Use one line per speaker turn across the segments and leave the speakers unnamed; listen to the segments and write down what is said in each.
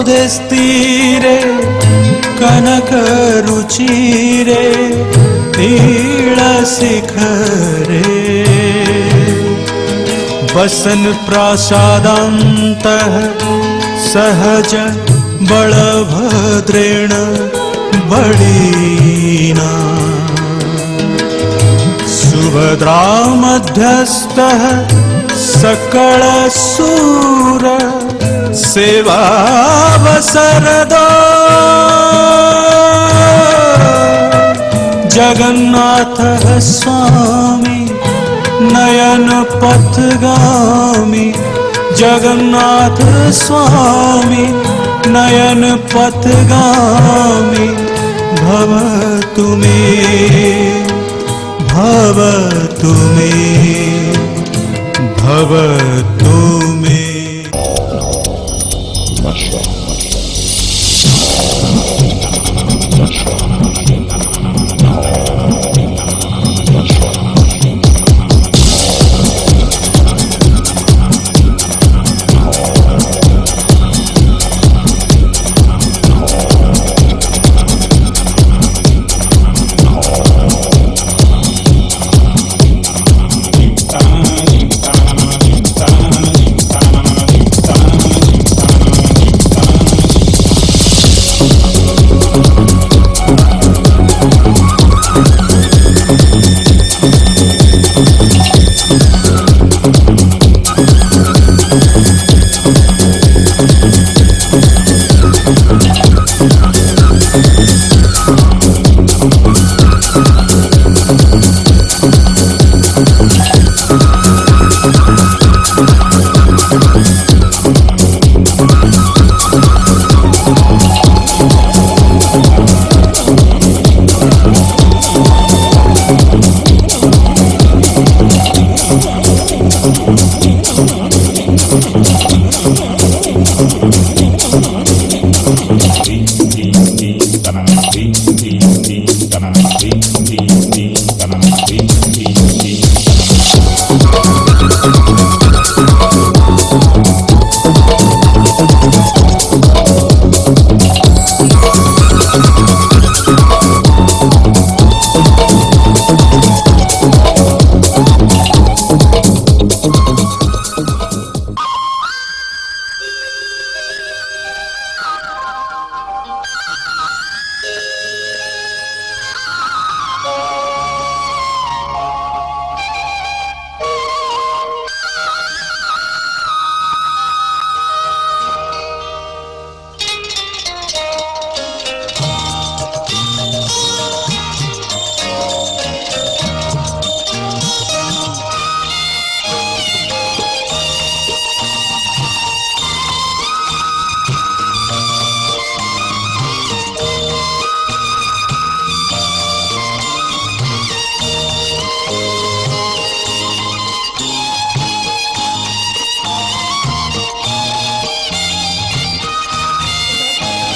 विनोदस्तीरे कनकरुचिरे तीळशिखरे वसन प्रासादान्तः सहज बलभद्रेण बलीना सुभद्रा मध्यस्थः सकलसूर सेवावसरदो जगन्नाथः स्वामी नयन पथगामी जगन्नाथ स्वामी नयन पथगामी भवतु मे भवतु मे भवतु मे।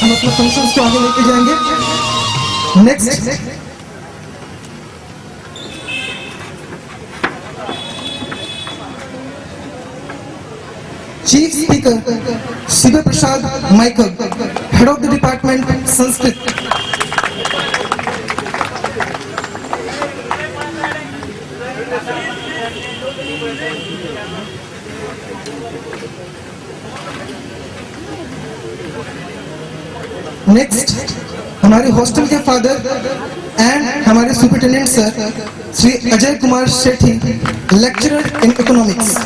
हम अपने फंक्शंस को आगे लेके जाएंगे। Next chief speaker Shiv Prasad Michael, head of the department Sanskrit. Next हमारे हॉस्टल के फादर एंड हमारे superintendent sir Shri Ajay Kumar Shetty, lecturer in economics.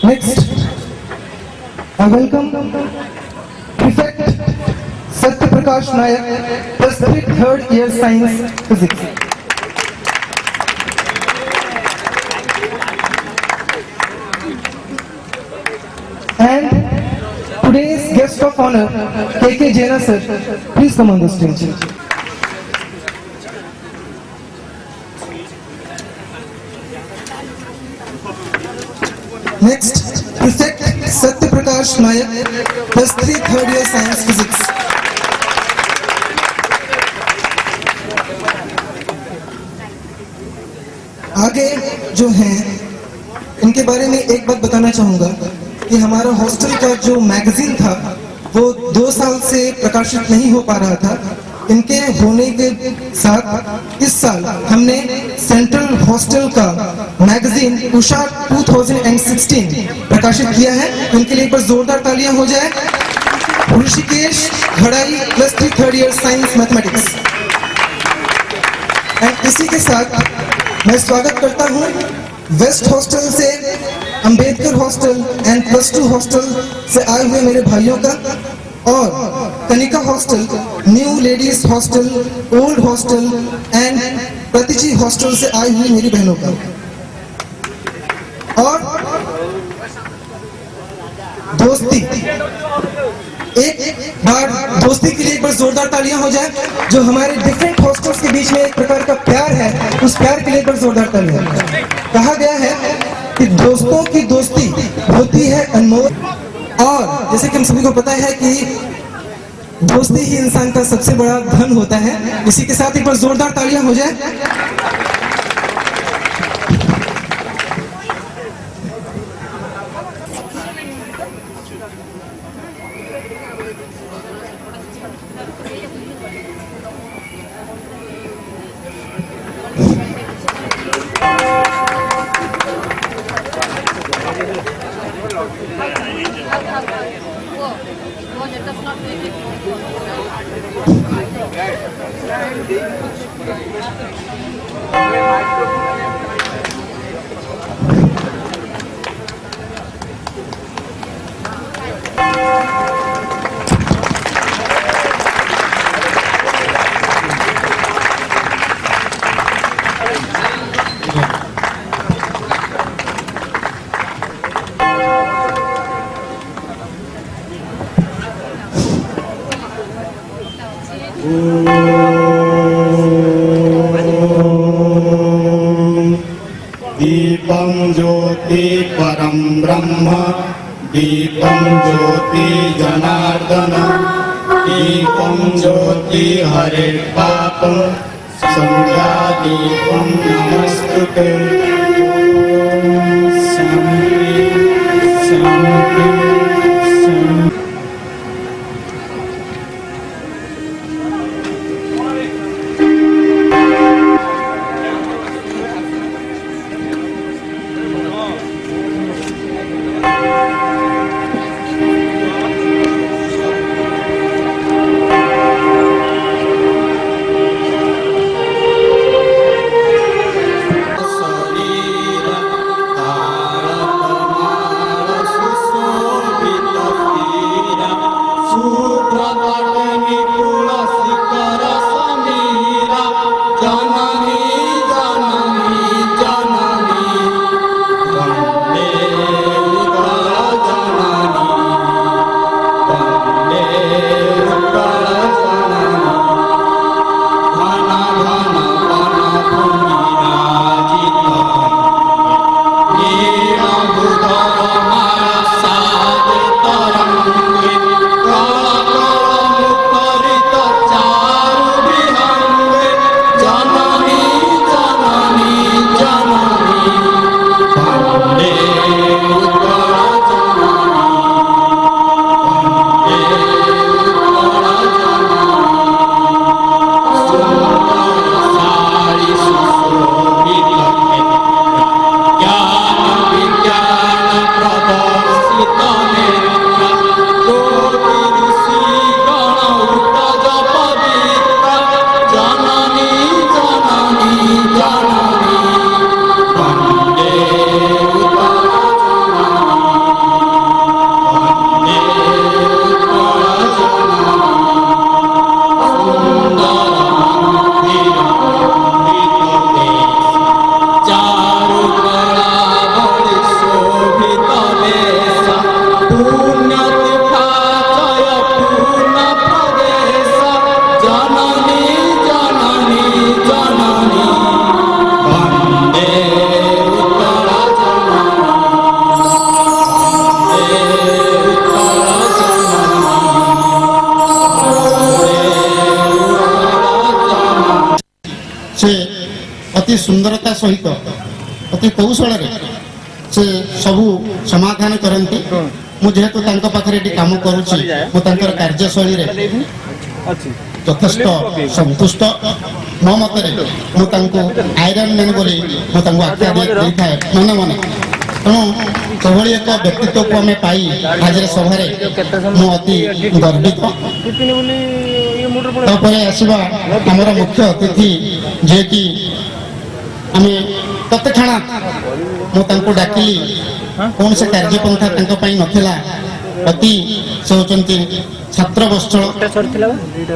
Next I welcome Prefect Satya Prakash Nayak, District 3rd Year Science Physics. And today's guest of honor, KK Jaina sir, please come on the stage. Next, Prefect Satya Prakash Prakash Nayak, +3 third year science physics. आगे जो हैं इनके बारे में एक बात बताना चाहूँगा कि हमारा हॉस्टल का जो मैगजीन था वो 2 साल से प्रकाशित नहीं हो पा रहा था। इनके होने के साथ इस साल हमने सेंट्रल हॉस्टल का मैगजीन उषा 2016 प्रकाशित किया है। इनके लिए एक बार जोरदार तालियां हो जाए। Rishikesh Ghadai, +3 third year science mathematics. And इसी के साथ मैं स्वागत करता हूं वेस्ट हॉस्टल से, अंबेडकर हॉस्टल एंड +2 हॉस्टल से आए हुए मेरे भाइयों का, और Kanika hostel, new ladies hostel, old hostel and Pratichi hostel से आई हुई मेरी बहनों का। और दोस्ती, एक बार दोस्ती के लिए एक बार जोरदार तालियां हो जाए। जो हमारे डिफरेंट हॉस्टल्स के बीच में एक प्रकार का प्यार है, उस प्यार के लिए एक बार जोरदार तालियां। कहा गया है कि दोस्तों की दोस्ती होती है अनमोल, और जैसे कि हम सभी को पता है कि दोस्ती ही इंसान का सबसे बड़ा धन होता है। इसी के साथ एक बार जोरदार तालियां हो जाए।
दीपं ज्योति परं ब्रह्म, दीपं ज्योति जनार्दन, दीपं ज्योति हरिर्पापं, संध्यादीपं नमस्तुते। शांति शांति शांति।
अति सुंदरता सहित अति कौशल से सबू समाधान करती मुझेतु पाखे काम करुच्ची कार्यशैली यथेष्ट संतुष्ट मो मतरे मुझे आयरन मैन बोली मुझे आख्या दी था मन मन तेणु सेभली एक व्यक्तित्व को आम पाई आज सभारे मु अति गर्वित आसवा आमर मुख्य अतिथि जे कि आम तत्क्षणात् मुझे डाकिली कौन से कार्यपंथा नथिला अति से होचंती छात्र वत्सल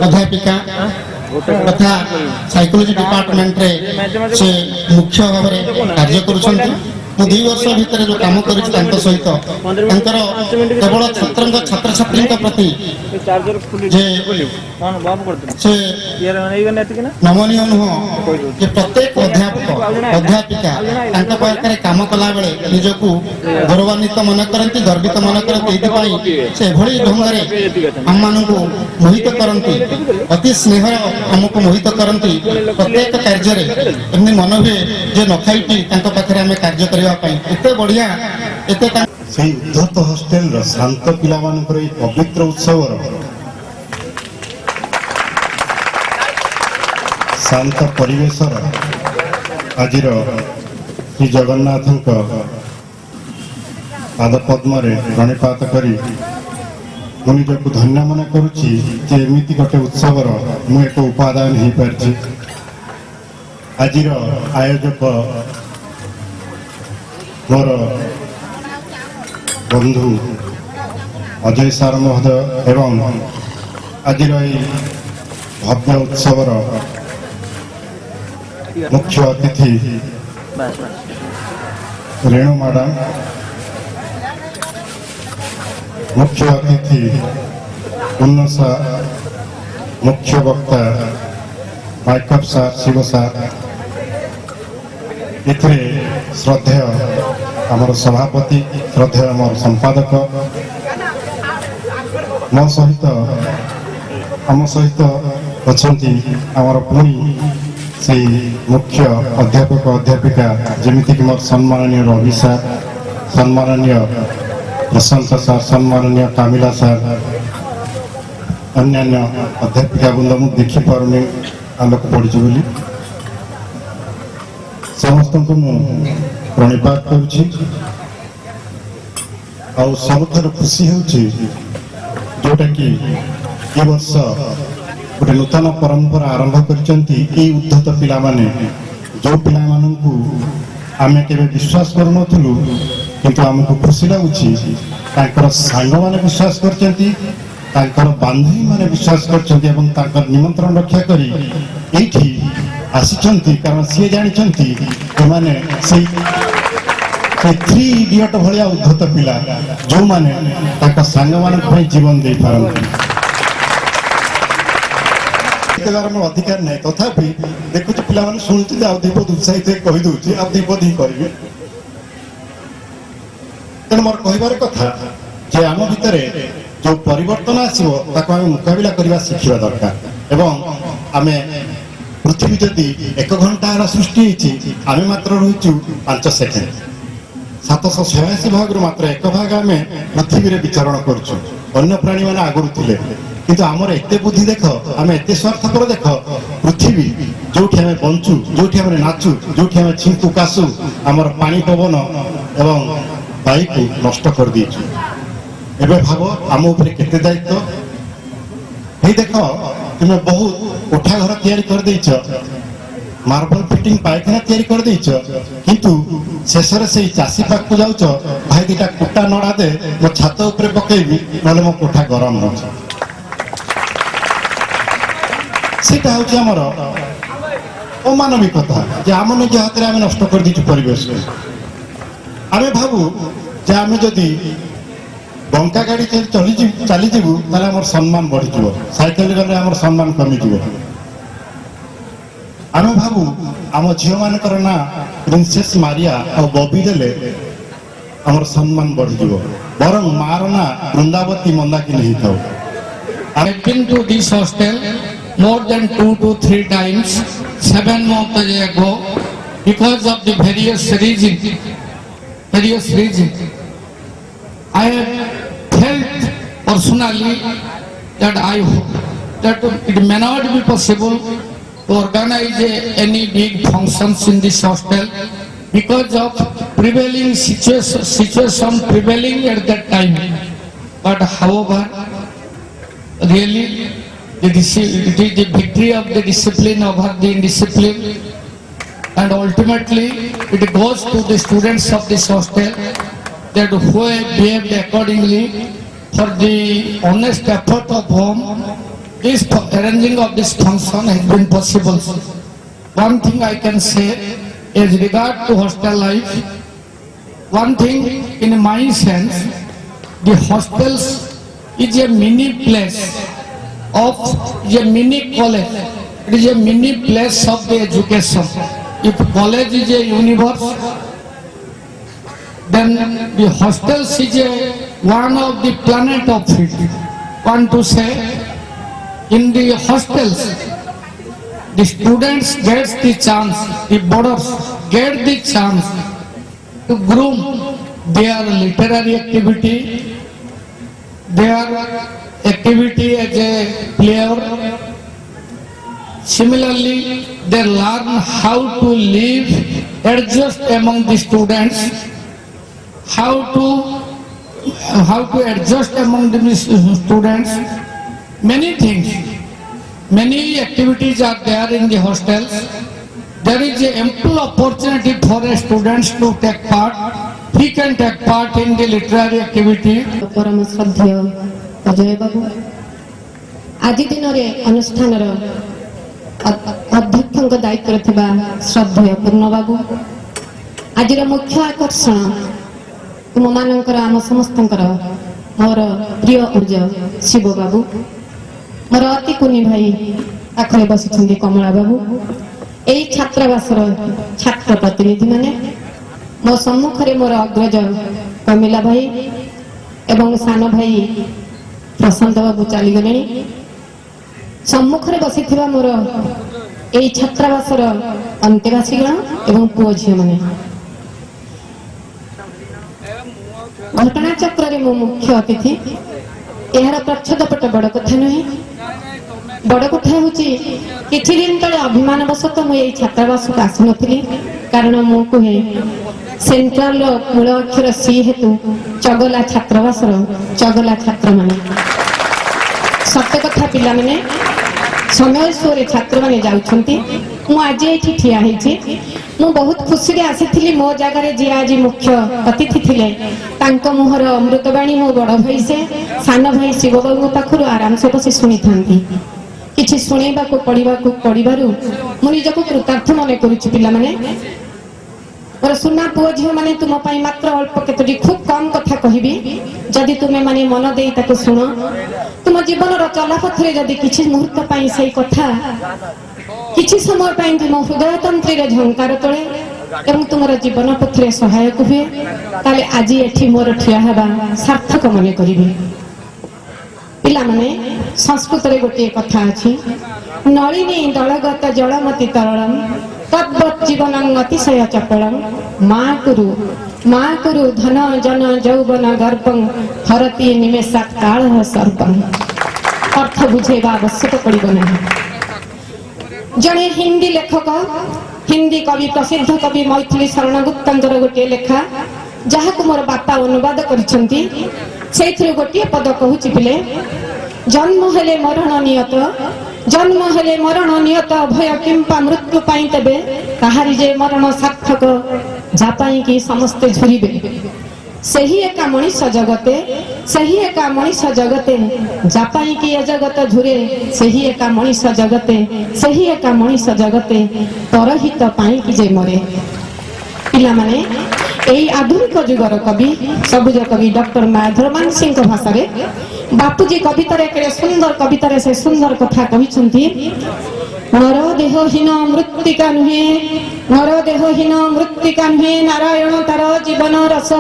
अध्यापिका तथा साइकोलॉजी डिपार्टमेंट रे से मुख्य भाव में कार्य करुछंती मु 2 वर्ष भितर जो काम करिछि तांको सहित तांकर केवल छात्र छात्री प्रति जे से नमनीय नुह कि प्रत्येक अध्यापक अध्यापिका तांको पाखरे काम कला बेले निजको गौरवान्वित मन करती गर्वित मन करती से भली ढंगरे हम मानकु मोहित करती अति स्नेह हमको मोहित करती प्रत्येक कार्य एमनी मन हुए जे न खाई तांको पाखरे आमे कार्य करबा पई एते बढ़िया एते
से उद्धत हॉस्टेल शांत पिला पवित्र उत्सव शांत परिवेश आज श्री जगन्नाथ पादपद्म प्रणिपात कर निजक धन्य मन करुच्ची गोटे उत्सव मुझे एक उपादान हो पारि आज आयोजक मोर बंधु अजय सार महोदय एवं आज भव्य उत्सव मुख्य अतिथि रेणु मैडम मुख्य अतिथि उन्न सार मुख्य वक्ता माइकअप सार शिव सार इथे श्रद्धेय आमर सभापति श्रद्धेय आमर संपादक मो सहित आम सहित अच्छी आमर पुणी से मुख्य अध्यापक अध्यापिका जमीती मोर सम्माननीय रवि सार सम्माननीय प्रशांत सार सम्माननीय कामिला सार अन्य अध्यापिका वृंद मुझे देखिपारे आलोक पड़ी बोली समस्त को प्रणिपात करुच्ची सबुठार खुशी होटा कि ए वर्ष गोटे नूतन परंपरा आरंभ कर उद्धत पिला माने जो पिला मानू आम के विश्वास करूँ किंतु आमको खुशी लगुच सांग मैंने विश्वास कर बांधवी मैंने विश्वास कर निमंत्रण रक्षा कर आसी कारण सी जानते थ्री इडियट भाया उद्धत पिला जो माने सांग मान जीवन दे पारती अधिकार नहीं तथापि देखुच पिला शुणुचे आ दीपद उत्साहित कहीदे आ दीपद ही करेंगे तेणु मोर कहबार कथा जे आम भितर जो परिवर्तन आसो मुकाबला करने शिखा दरकार एवं आम पृथ्वी जदि 1 घंटार सृष्टि आम मात्र रोचु 5 सेकेंड 786 भाग मात्र 1 भाग आम पृथ्वी में विचरण करुचु अन्य प्राणी मैंने आगुरी थे किंतु आमर एत बुद्धि देख आम एत स्वार्थपर देख पृथ्वी जो बंचु जो नाचु जो छिंकु कासु आमर पानी पवन एवं वायु को नष्ट कर दीचु एवं भाव आम उपर केते दायित्व हे देख तुम्हें बहुत कोठा घर तैयारी कर देछ मार्बल फिटिंग पायखाना तैयारी कर देछ किंतु शेष से चाषी पाक को जाऊच भाई 2टा कुटा नड़ा दे मो छात ऊपर पकेबी नले मो कोठा गरम हो सेटा होची हमर अमानविकता जे आम निज हाथ में आम नष्ट कर दीचु परिवेश आम भावु जे आम जदि बंका गाड़ी चली जीवु ताले हमर सम्मान बढ़ी साइकेल गले हमर सम्मान कमी जीव आम भावु आम झील मान ना प्रिंसेस मारिया और बबी देले हमर सम्मान बढ़ी बरं मार ना वृंदावती मंदाकिनी नहीं था
I've been to this hostel more than 2 to 3 times 7 months ago, because of the various reasons, I have felt personally that that it may not be possible to organize any big functions in this hostel because of prevailing situation prevailing at that time. But however, really, it is the victory of the discipline over the indiscipline, and ultimately it goes to the students of this hostel that who have behaved accordingly for the honest effort of whom this arranging of this function has been possible. One thing I can say is regard to hostel life, one thing in my sense, the hostels is a mini place of a mini college. It is a mini place of the education. If college is a universe, then the hostels is one of the planet of it. Want to say, in the hostels, the students get the chance, the boarders get the chance to groom their literary activity, their activity as a player. Similarly, they learn how to live, adjust among the students, how to adjust among the students. Many things, many activities are there in the hostels. There is an ample opportunity for a students to take part. He can take part in the literary activity.
परम श्रद्धेय अजय बाबू आज दिन अनुष्ठान अध्यक्ष दायित्व थिबा श्रद्धेय पूर्ण बाबू आज मुख्य आकर्षण तुम मानकर आम समस्त मोर प्रिय उर्ज शिव बाबू मोर अति कुनी भाई पाखरे बसी कमला बाबू यही छात्रावासर छात्र प्रतिनिधि माने मो सम्मुखरे मोर अग्रज कमिला भाई एवं सान भाई प्रशांत बाबू चली गले सम्मुखरे बसी मोर यही छात्रावासर अंतेवासीगण एवं पुओ झी माने घटनाचक्र मो मुख्य अतिथि यार प्रच्छदपट बड़ कथा नुहे बड़ कथा हूँ कि दिन तले अभिमान बसत मुझे छात्रावास को आसी नी कारण मु कहे सेंट्राल मूल अक्षर सी हेतु चगला छात्रावास चगला छात्र माने सत्य कथा पिला माने समय सोरे छात्र माने जाउछंती मु आज एठी ठिया हेछि मु बहुत खुशी रे आसीथिली मो जगह जी आज मुख्य अतिथि थिले तांको मुहर अमृतवाणी मो बड़ भाई से सान भाई शिव बाबू पाखरु आराम से बसी सुनी थांती किछि सुनेबा को पढिबारु मु निजको कृतार्थ मने करूछि पिला माने और सुना पुओ झियो माने तुम पाई मात्र अल्प केतोटी खूब कम कथा कहिबी जदि तुमे माने मन देई ताको सुन तुम जीवन रो चलापथरे जदि किछि मुहूर्त पाई सही कथा किछि समय पाई तुम हृदय तंत्री रे झंकार तळे एवं तुमर जीवन पथरे सहायक हुए ताले आज एठी मोर ठिया हेबा सार्थक मने करिबी पिला माने संस्कृत रे गोटे कथा अछि नलिनी दलगत जलमति तरलम तद्वत् जीवनं अतिशय चपलम मां कुरु धन जन यौवन गर्भं हरति निमेषात् कालः सर्पं अर्थ बुझेबा आवश्यक पड़िब नहीं जड़े हिंदी लेखक हिंदी कवि प्रसिद्ध कवि मैथिली शरण गुप्तंकर गोटे लेखा जहाँ को मोर बापा अनुवाद करिसेंती सेथिरे गोटे पद कहूची पिले जन्म हेले मरण नियत भय किंपा मृत्यु पाई तेबे कहारी जे मरण सार्थक जापाई की समस्ते झुरिबे सही एका मनीष जगते जापाई की जगत झुरे सही एका मनीष जगते परहित पाई की जे मरे पिला माने एई आधुनिक जुगर कवि सबुज कवि डॉक्टर माधवमान सिंह भाषा रे बापूजी कवितार एक सुंदर कवितार से सुंदर कथा कहिसंती नर देहहीन मृत्तिका नुहे नारायण तार जीवन रस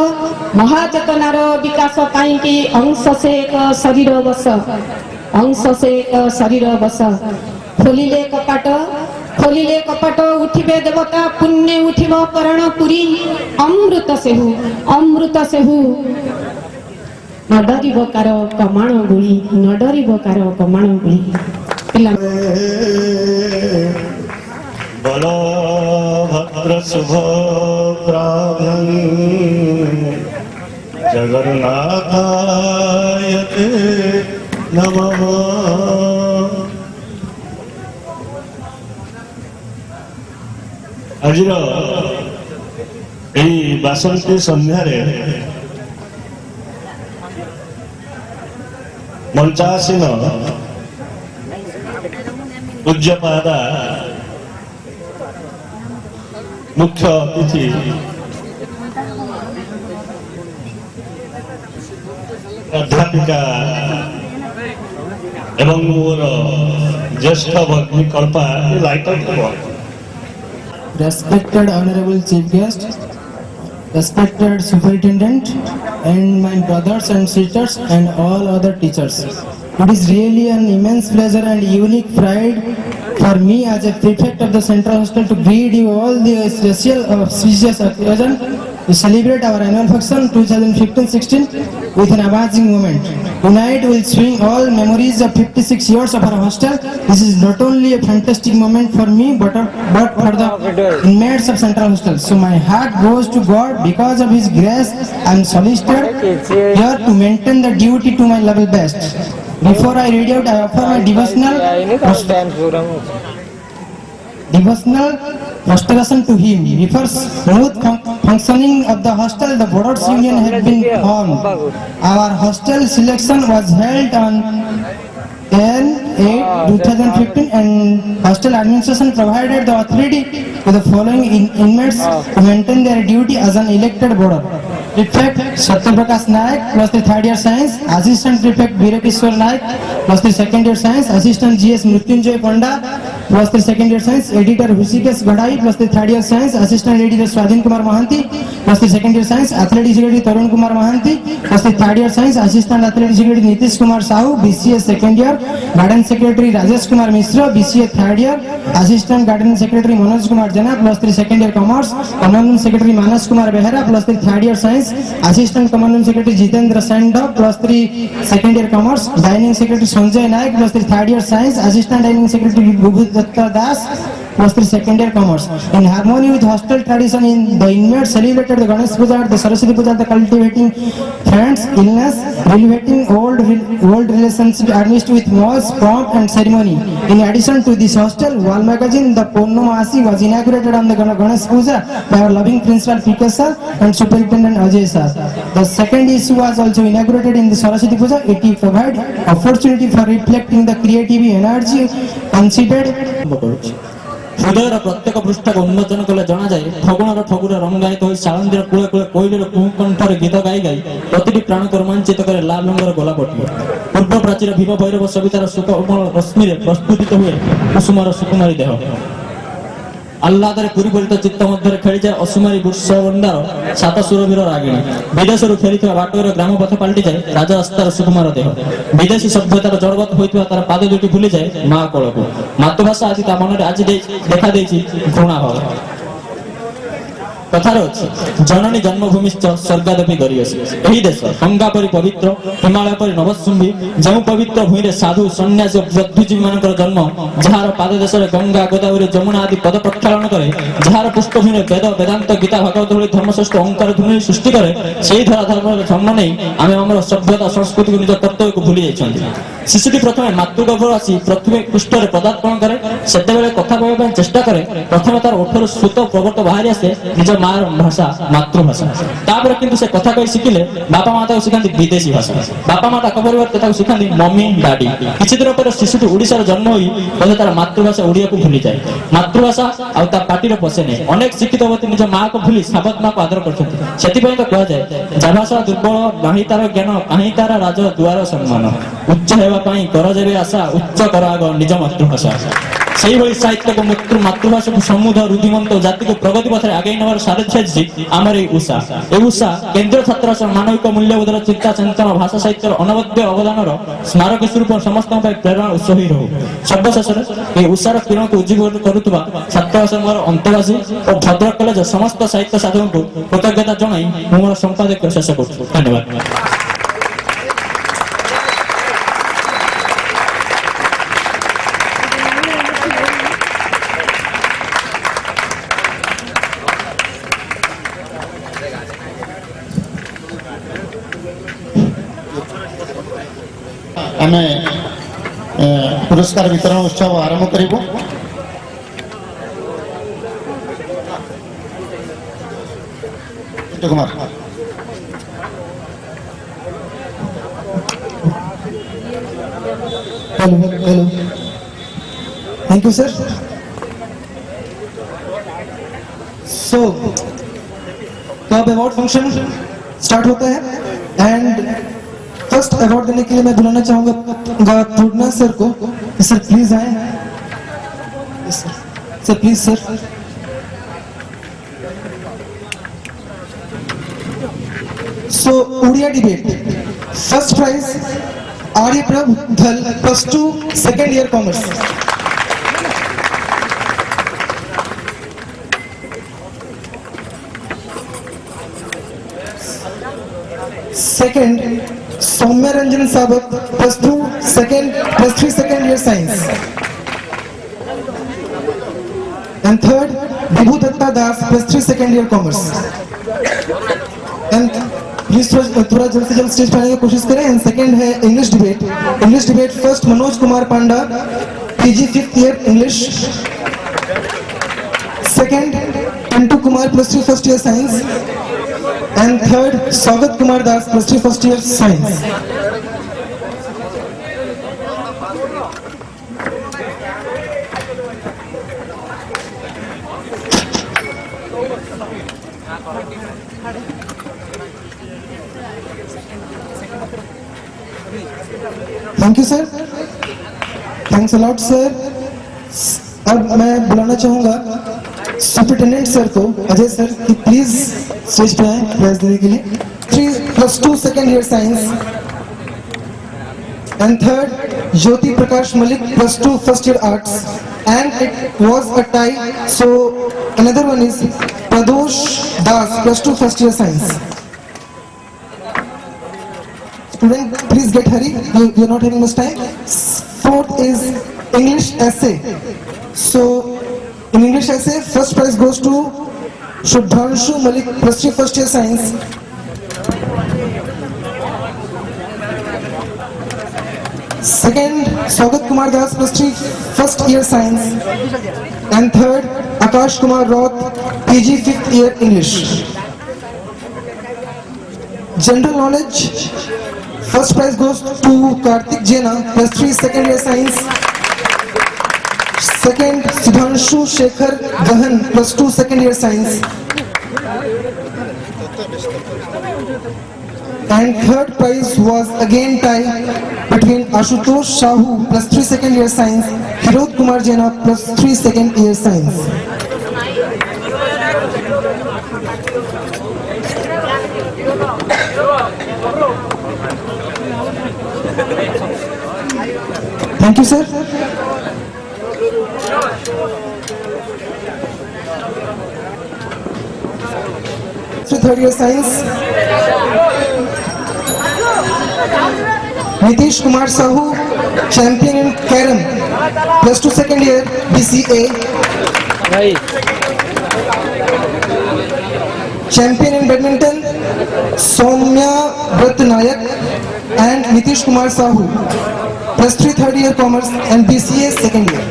महाचेतनार विकास पाई की अंश से एक शरीर बस खोलिले कपाट खोलिले कपाट उठिबे देवता पुण्य उठिब करण पुरी अमृत सेहु न डरिब कार कमाण गुଳି न डरिब कार कमाण गुଳି पिला
बलभद्र शुभप्राभ्यं जगन्नाथाय ते नमः। आजिर एई बासंती संध्यारे मंचासीन पूज्यपादा मुख्य अतिथि अध्यापिका एवं मोर ज्येष्ठ भगिनी Kalpa light
Respected Honorable Chief Guest, respected Superintendent, and my brothers and sisters and all other teachers. It is really an immense pleasure and unique pride for me as a prefect of the Central Hostel to greet you all the special auspicious occasion to celebrate our annual function 2015-16 with an amazing moment. Tonight will swing all memories of 56 years of our hostel. This is not only a fantastic moment for me but for the inmates of Central Hostel. So my heart goes to God because of His grace. I am solicited here to maintain the duty to my level best. Before I read out, I offer my devotional prostration to Him. Before smooth functioning of the hostel, the Boarders Union had been formed. Our hostel selection was held on 10/8/2015 and hostel administration provided the authority to the following inmates to maintain their duty as an elected boarder. Prefect Satyaprakash Naik, plus the third year science. Assistant Prefect Virakishwar Naik, plus the second year science. Assistant GS Mrityunjay Panda, plus the second year science. Editor Hrishikesh Gadai, plus the third year science. Assistant Editor Swadhin Kumar Mahanti, plus the second year science. Athletic Secretary Tarun Kumar Mahanti, plus the third year science. Assistant Athletic Secretary Nitish Kumar Sahu, BCA second year. Garden Secretary Rajesh Kumar Mishra, BCA third year. Assistant Garden Secretary Manoj Kumar Jana, plus the second year commerce. Commandant Secretary Manas Kumar Behera, plus the third year science. Assistant Commandant Secretary Jitendra Sanda, plus 3 second year commerce. Dining Secretary Sanjay Naik, plus 3 third year science. Assistant Dining Secretary Bubhu Datta Das, plus 3 second year commerce. In harmony with hostel tradition, in the inmates celebrated the Ganesh Puja, the Saraswati Puja, the cultivating friends, illness, relevating old relationship administered with malls, pomp and ceremony. In addition to this hostel, wall magazine, the Purnamasi was inaugurated on the Ganesh Puja by our loving principal PK sir and Superintendent Ajay sir. The second issue was also inaugurated in the Saraswati Puja. It will provide opportunity for reflecting the creative energy considered.
हृदयर प्रत्येक पृष्ठ को उन्मोचन कले जना जाए फगुणर ठगुर रंगायित हो शालंदीर कूले कूले कोइलर कुकंठर गीत गाई गाई प्रतिटी प्राण को रोमांचित करे लाल रंगर गोलापटी पूर्व प्राचीर भीम भैरव सवितार सुकोमल रश्मि प्रस्फुटित हुए कुसुमर सुकुमारी देह आह्लादरे पूरीफलित चित्त मध्य खेली जाए असुमारी वृषवंदार सात सुरभीर रागिणी विदेशरू फेरी बाटर ग्राम पथ पलटि जाए राजरास्तार सुकुमार देह विदेशी सभ्यतार जड़गत होता तार पाद दुटी भूली जाए माँ कोल को मातृभाषा आज ता मन आज देखा घृणा भाव कथार अच्छी जननी जन्मभूमि स्वर्गादपि गरियसी एही देश गंगा परि पवित्र हिमालय परि नवशुंभी जो पवित्र भूमि साधु सन्यासी बुद्धिजीवी मानकर जन्म जार पाद देश गंगा गोदावरी जमुना आदि पद प्रक्षालन करे जार पुष्पभूमि वेद वेदांत गीता भागवत भली धर्मश्रेष्ठ ओंकार ध्वनि सृष्टि करे से धरा धर्म जन्म नहीं आम आम सभ्यता संस्कृति को निज कर्तव्य को भूली जाइछन्ति शिशुटी प्रथम मातृगर्भ आसी पृथ्वी पृष्ठ पदार्पण करे सेतेबेले कथा कहबा चेष्टा करे प्रथम तार ओठर सुत प्रवर्त बाहरी आसे निज मार भाषा मातृभाषा तापर किंतु से कथा कहि शिखिले बापा माता को शिखांती विदेशी भाषा बापा माता को परिवर्ते ताको शिखांती मम्मी डैडी किछि दिन पर शिशुटी ओडिसा रे जन्म होई पहिले तार मातृभाषा ओडिया को भूली जाए मातृभाषा आ ता पाटी रे पसे नै अनेक शिक्षित होती निज मां को भूली साबत मां को आदर करछन्ती सेति पय तो कहा जाए भाषा दुर्बल नाही तार ज्ञान काहे तार राज द्वार सम्मान उच्च हेबा पई कर जेबे आशा उच्च कर आग निज मातृभाषा। ସେଇଭଳି ସାହିତ୍ୟକୁ ମାତୃଭାଷାକୁ ସମୃଦ୍ଧ ରୁଧିମନ୍ତ ଜାତିକୁ ପ୍ରଗତି ପଥରେ ଆଗେଇ ନେବାର ସାରଥି ସାଜିଛି ଆମର ଏହି ଉଷା। ଏ ଉଷା କେନ୍ଦ୍ରୀୟ ଛାତ୍ର ମାନବିକ ମୂଲ୍ୟବୋଧର ଚିନ୍ତା ଚିନ୍ତନ ଭାଷା ସାହିତ୍ୟର ଅନବଦ୍ୟ ଅବଦାନର ସ୍ମାରକୀ ସ୍ୱରୂପ ସମସ୍ତଙ୍କ ପାଇଁ ପ୍ରେରଣା ଉତ୍ସ ହୋଇ ରହୁ। ସର୍ବଶେଷରେ ଏହି ଉଷାର କିରଣକୁ ଉଜ୍ଜୀବିତ କରୁଥିବା ଛାତ୍ରାବାସ ମୋର ଅନ୍ତବାସୀ ଓ ଭଦ୍ରକ କଲେଜ ସମସ୍ତ ସାହିତ୍ୟ ସାଧକଙ୍କୁ କୃତଜ୍ଞତା ଜଣାଇ ମୁଁ ମୋର ସମ୍ପାଦକୀୟ ଶେଷ କରୁଛି। ଧନ୍ୟବାଦ।
आमे पुरस्कार वितरण उत्सव आरंभ करिबो। Kumar
hello thank you sir. So अब अवार्ड फंक्शन स्टार्ट होता है एंड फर्स्ट अवार्ड देने के लिए मैं बुलाना चाहूंगा पूर्णा सर को। सर प्लीज आए। Sir please sir. So Odia debate first prize Aryaprabha Dhal +2 second year commerce. Second Soumya Ranjan Sawat +3 second year science. And third Vibhu Datta Das +3 second year commerce. And please थोड़ा जल्द से जल्द स्टेज पर आने की कोशिश करें। एंड सेकेंड है English debate first Manoj Kumar Panda PG 5th year English. Second Pintu Kumar +3 first year science. And third स्वागत Kumar Das +3 first year science. Thank you sir. Thanks a lot sir. अब मैं बुलाना चाहूंगा सुपरिटेंडेंट सर को, अजय सर, कि प्लीज स्टेज पे आए प्राइज देने के लिए। 3+2 second year science. And third Jyoti Prakash Malik +2 first year arts. And it was a tie, so another one is Pradosh Das +2 first year science. Student, please get hurry. You're not having much time. Fourth is English essay. So, in English essay, first prize goes to Shubhanshu Malik +3 first year science. Second, Swagat Kumar Das +3 first year science. And third, Akash Kumar Roth PG 5th year English. General knowledge. First prize goes to Karthik Jena +3 second year science. Second, Sudhanshu Shekhar Gahan +2 second year science. And third prize was again tie between Ashutosh Shahu +3 second year science, Hirot Kumar Jena +3 second year science. Thank you, sir. Third year science. Nitish Kumar Sahu, champion in Carom, +2 second year BCA. Champion in badminton, Soumya Bratnayak and Nitish Kumar Sahu, +3 third year commerce and BCA second year.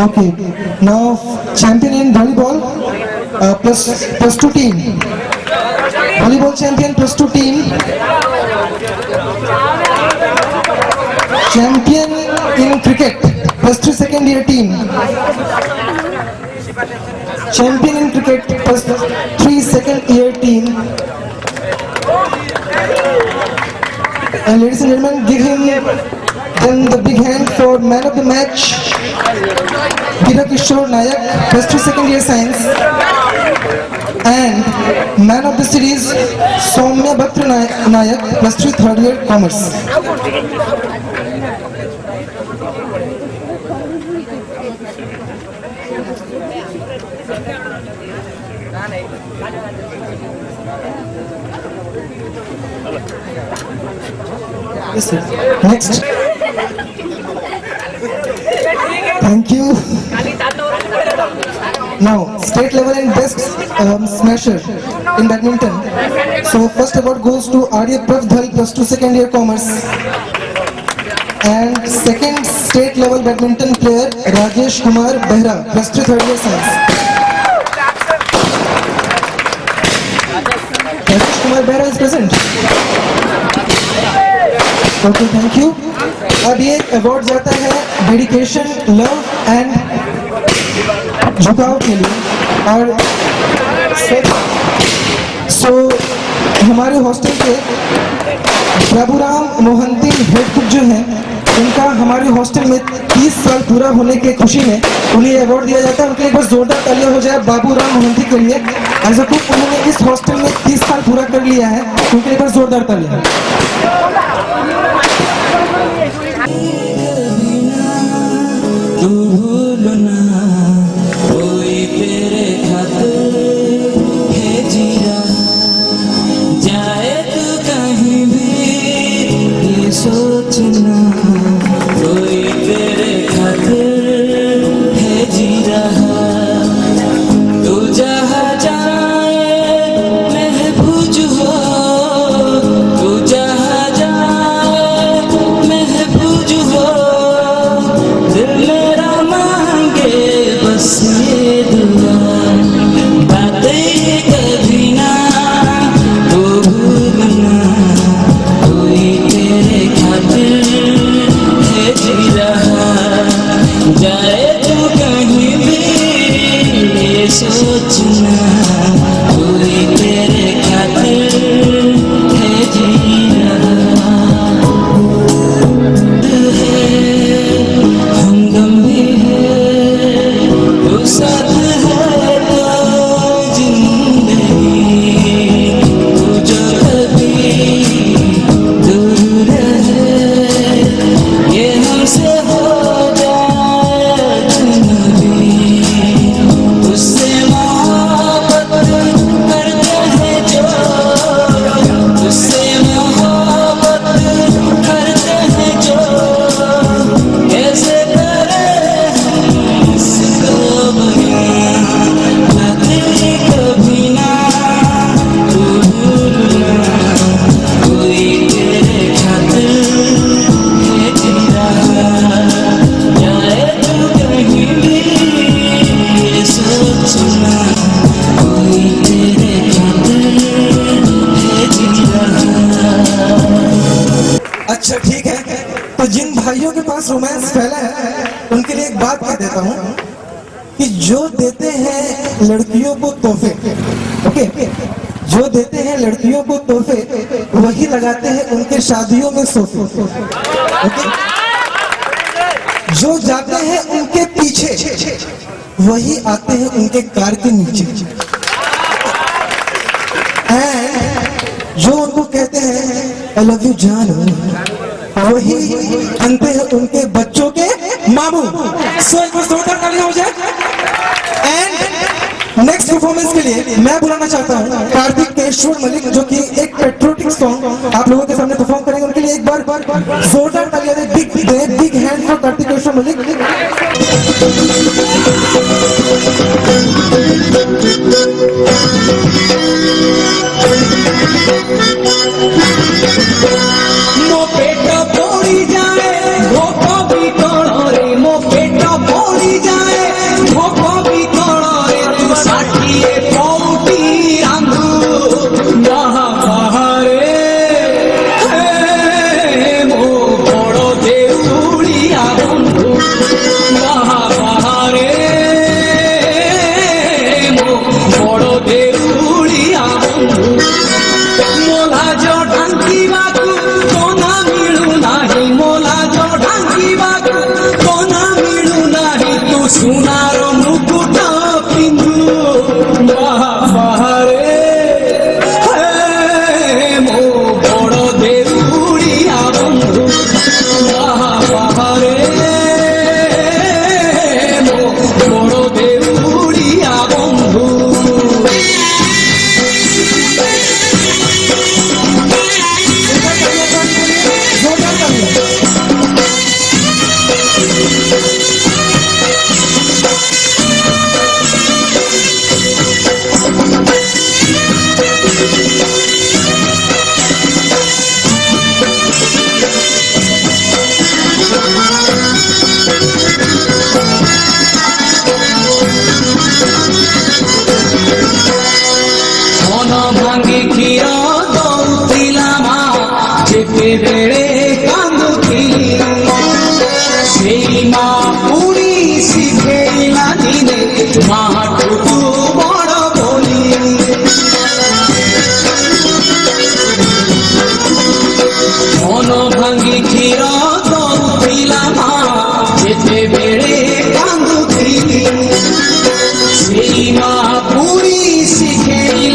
Okay, now champion in volleyball, +2 team, volleyball champion +2 team, champion in cricket +3 second year team, champion in cricket +3 second year team. And ladies and gentlemen, give him then the big hand for man of the match, Kirakishore Nayak, +2 second year science, and man of the series, Soumya Bhatra Nayak, +3 third year commerce. Yes, sir. Next. Thank you. Now, state level and best smasher in badminton. So, first award goes to Arya Pravdhal, +2 second year commerce. And second state level badminton player Rajesh Kumar Behra, +3 third year science. Rajesh Kumar Behra is present. Okay, thank you. अब ये award जाता है dedication, love and झुकाव के लिए. और सो हमारे hostel के बाबूराम मोहंती हेड कुक जो हैं, उनका हमारे हॉस्टल में 30 साल पूरा होने के खुशी में उन्हें अवार्ड दिया जाता है. उनके एक बार जोरदार तालियां हो जाए बाबूराम मोहंती के लिए. एज अ कुक उन्होंने इस हॉस्टल में 30 साल पूरा कर लिया है, उनके एक बार जोरदार तालियां.
तू भूलना कोई तेरे खातिर भेजी रहा, जाए तू कहीं भी ये सोचना कोई तेरे खातिर भेजी रहा. तू जहाँ जाए महफूज हो, तू जहाँ जाए महफूज हो, दिल मेरा मांगे बस ये दुआ, बातें कभी ना तू भूलना कोई तेरे खातिर भेज रहा, जाए तू कहीं भी ये सोचना कोई तेरे खातिर भेज रहा. हमदम भी है तो साथ है तो जिंदगी, तू जो कभी दूर रहे ये हमसे हो जाए अजनबी, उससे मोहब्बत करते हैं जो, उससे मोहब्बत करते हैं जो, कैसे करें हम इसको बयां, बातें कभी ना तू भूलना कोई तेरे खातिर भेज रहा, जाए तू कहीं भी ये सोचना कोई तेरे खातिर भेज रहा.
अच्छा, ठीक है. तो जिन भाइयों के पास रोमांस फैला है उनके लिए एक बात कह देता हूँ कि जो देते हैं लड़कियों को तोहफे, ओके, जो देते हैं लड़कियों को तोहफे वही लगाते हैं उनके शादियों में सोफे, ओके. जो जाते हैं उनके पीछे वही आते हैं उनके कार के नीचे. And जो उनको कहते हैं आई लव यू जानू, वही बनते हैं उनके बच्चों के मामू. सो एक बार जोरदार तालियां हो जाए. एंड नेक्स्ट परफॉर्मेंस के लिए मैं बुलाना चाहता हूँ कार्तिक केशवर मलिक, जो कि एक पेट्रोटिक सॉन्ग आप लोगों के सामने परफॉर्म करेंगे. उनके लिए एक बार जोरदार तालियां दें. Big hand for Kartik Keshavar Malik.
मो पेट पोड़ी जाए भोको भी तोड़ो रे, मो पेट पोड़ी जाए भोको भी तोड़ो रे, तू साठी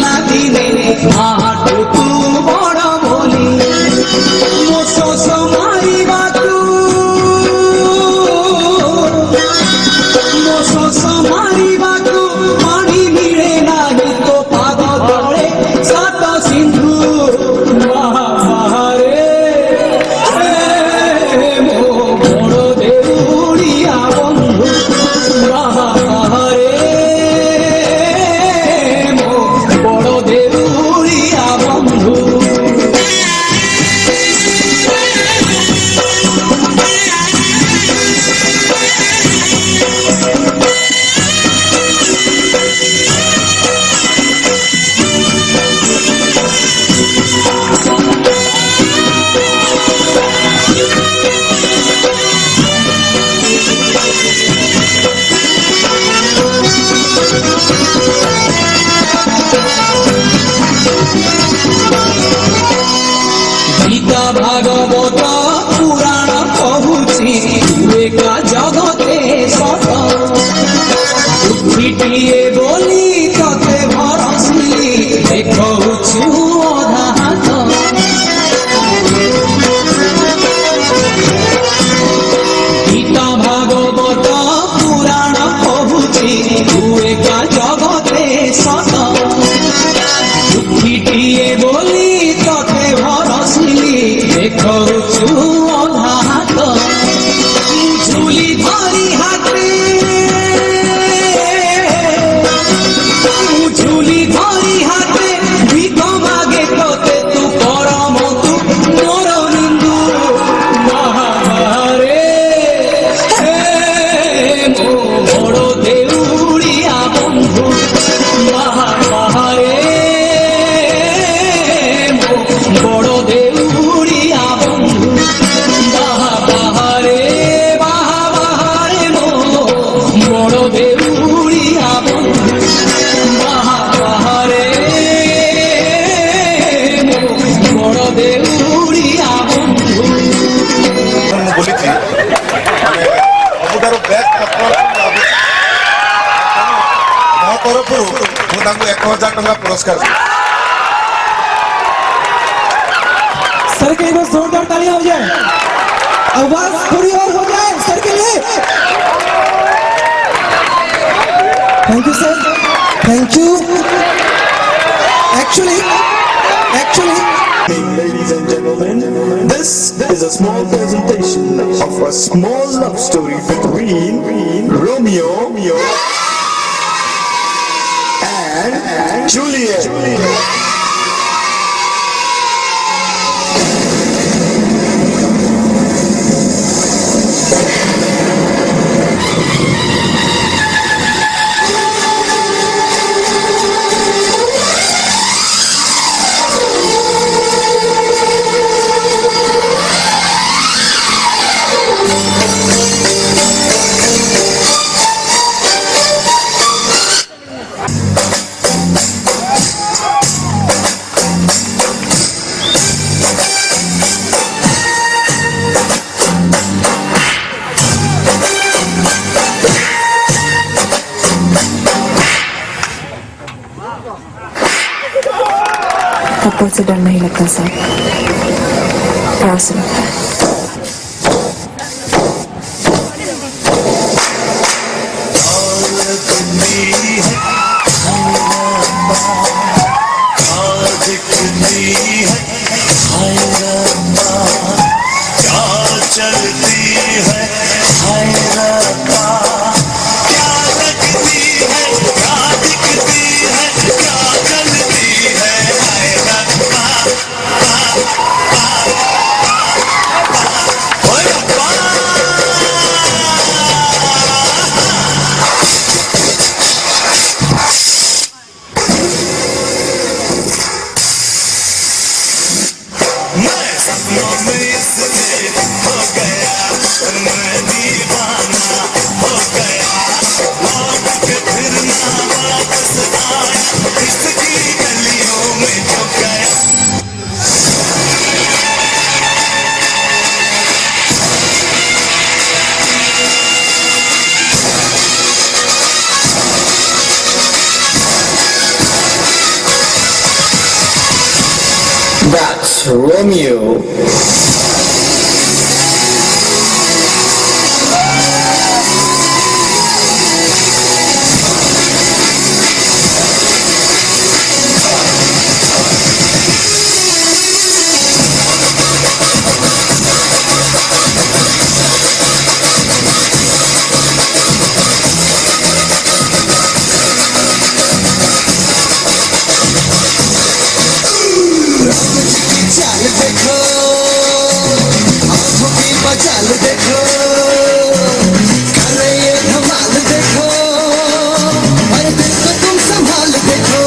ना दिने आटू तू बड़ बोली मो शोष मारिबा तू मो शोष मारिबा तू पानी मिले नाही तो पाद तले सात सिंधु महारे मो बड़ देउड़िया बंधु महारे मो बड़ देउड़िया बंधु गीता भागवत पुराण कहूची एका जगते सत पृथ्वीटीए बोली तते भरसली देखौछु अधा हाथ गीता भागवत पुराण कहूची एका जगते सत पृथ्वीटीए बोली तते भरसली देखौछु अधा हाथ झुली धरी हाथे झुली धरी हाथे ভিক মাগে তোতে তু করম তু মোর নিন্দু মহারে হে মো বড় দেউড়িয়া বন্ধু মহারে মো বড় দেউড়িয়া বন্ধু বাহারে বাহারে মো বড় দেউড়িয়া বন্ধু বাহারে মো বড় দেউড়িয়া বন্ধু
ମୁଁ ବୋଲିଛି ମାନେ ସବୁଠାରୁ ବେଷ୍ଟ ପରଫର୍ମାନ୍ସ ମୋ ତରଫରୁ ମୁଁ ତାଙ୍କୁ 1000 ଟଙ୍କା ପୁରସ୍କାର ଦେବି।
सर के लिए बस जोरदार तालियां हो जाए, आवाज थोड़ी और हो जाए सर के लिए। Thank you sir, thank you. Actually,
Ladies and gentlemen, this is a small presentation of a small love story between Romeo and Juliet.
थप्पड़ से डर नहीं लगता सर, प्यार से लगता है।
Romeo.
चाल देखो, आंखों की बचाल देखो, कर रही है धमाल देखो, अरे दिल को तुम संभाल देखो,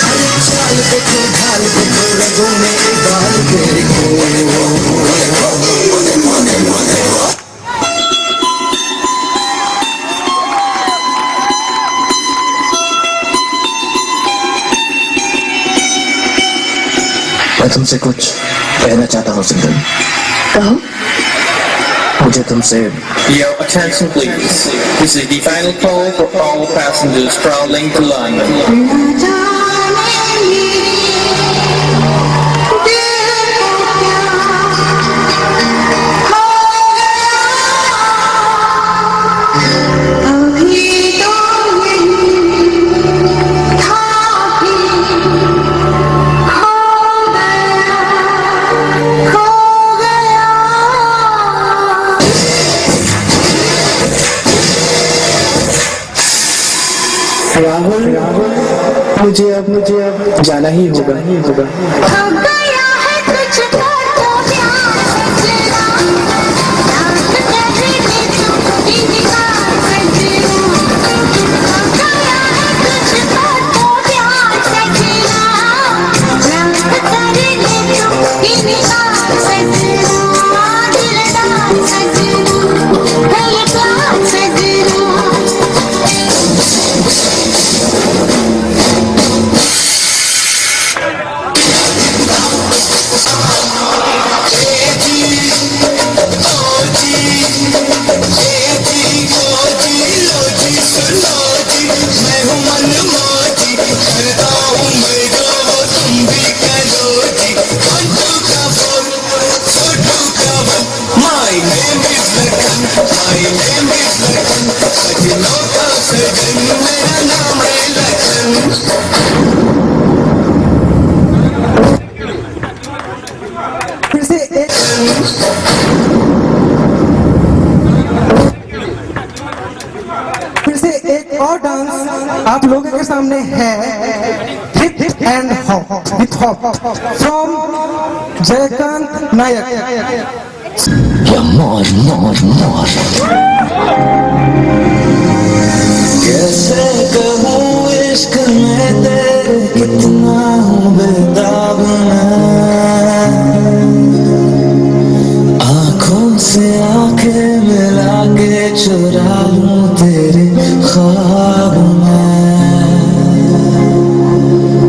अरे चाल देखो, ढाल देखो, रगों में उबाल देखो।
मैं तुमसे कुछ कहना चाहता हूँ सिंधु।
कहो।
मुझे तुमसे
Your attention please. This is the final call for all passengers traveling to London.
Rahul, मुझे अब जाना ही होगा।
फिर से एक और डांस आप लोगों के सामने है, hip and hop from Jaykant Nayak.
कैसे कहूँ इश्क में तेरे कितना हूँ बेताब मैं, आँखों से आंखें मिला के चुरा लूं तेरे ख्वाब में।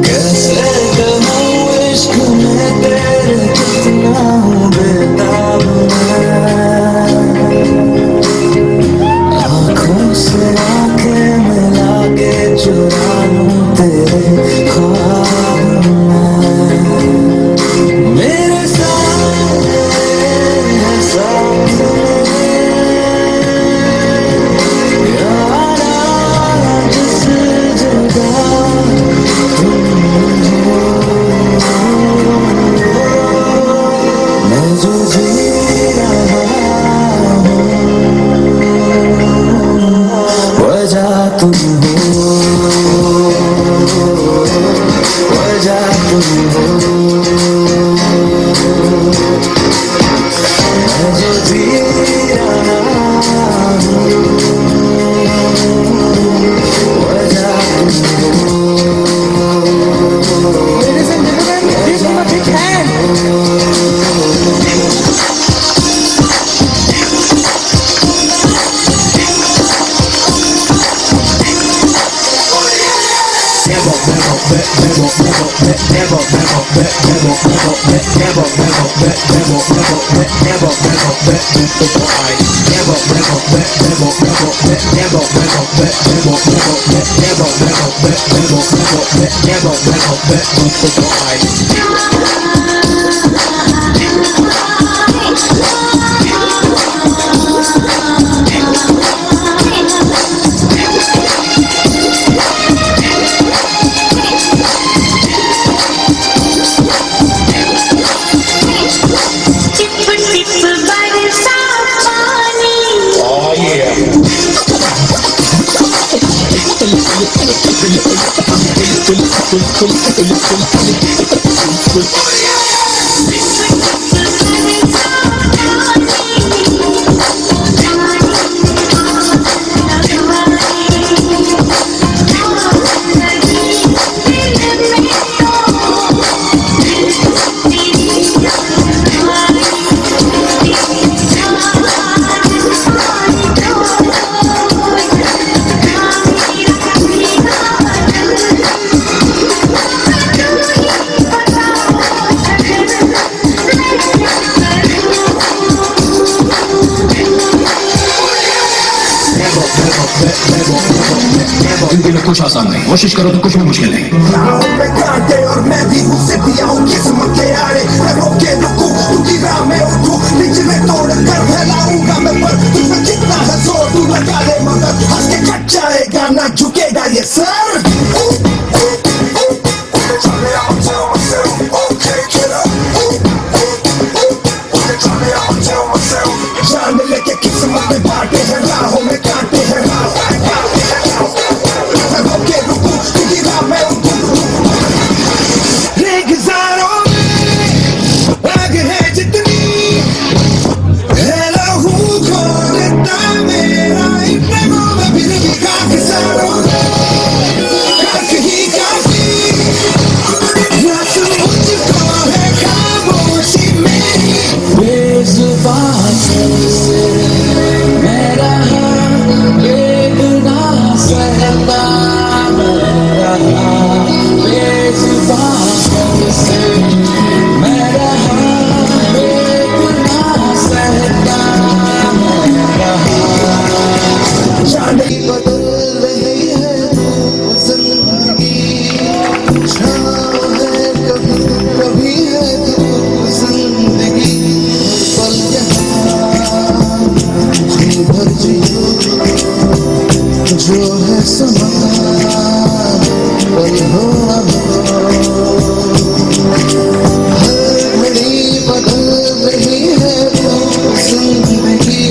कैसे कहूँ इश्क में तेरे कितना हूँ बेताब मैं, आँखों से आंखें मिला के चुरा लूं तेरे ख्वाब में। मेरे सामने यारा जिस जगह तुम हो, मैं जो जी रहा हूँ वजह तुम हो, वजह तुम हो, मैं जो जी रहा हूँ वजह तुम हो।
Ladies and gentlemen, give him a big hand.
Never
जिंदगी में कुछ आसान नहीं, कोशिश करो तो कुछ भी मुश्किल नहीं।
मैं कांटे और मैं भी उससे दिया हूँ किस्मत के आड़े मैं रोके रुकूं उनकी राह में उठूं बीच में तोड़ कर फैलाऊंगा मैं पर तुझमें कितना है जोर तू लगा ले मगर हंस के कट जाएगा ना झुकेगा ये सर जान लेके किस्मत में बांटे हैं राहों में कांटे हैं मैं रोके रुकूं उनकी राह में उठूं रेगिस्तानों में आग है जितनी है लहू खोलता मेरा इतने में फिर भी काफी सारों काफी ही काफी ना तू मुझको है खामोशी में बेजुबान से मेरा बेगुनाह सहता मेरा बेजुबान से मेरा बेगुनाह सहता मेरा जाने बदल रही है जिंदगी छाँव है कभी कभी है जिंदगी पल यहाँ जी भर जियो जो है समा पल हो ना हो हर घड़ी बदल रही है वो जिंदगी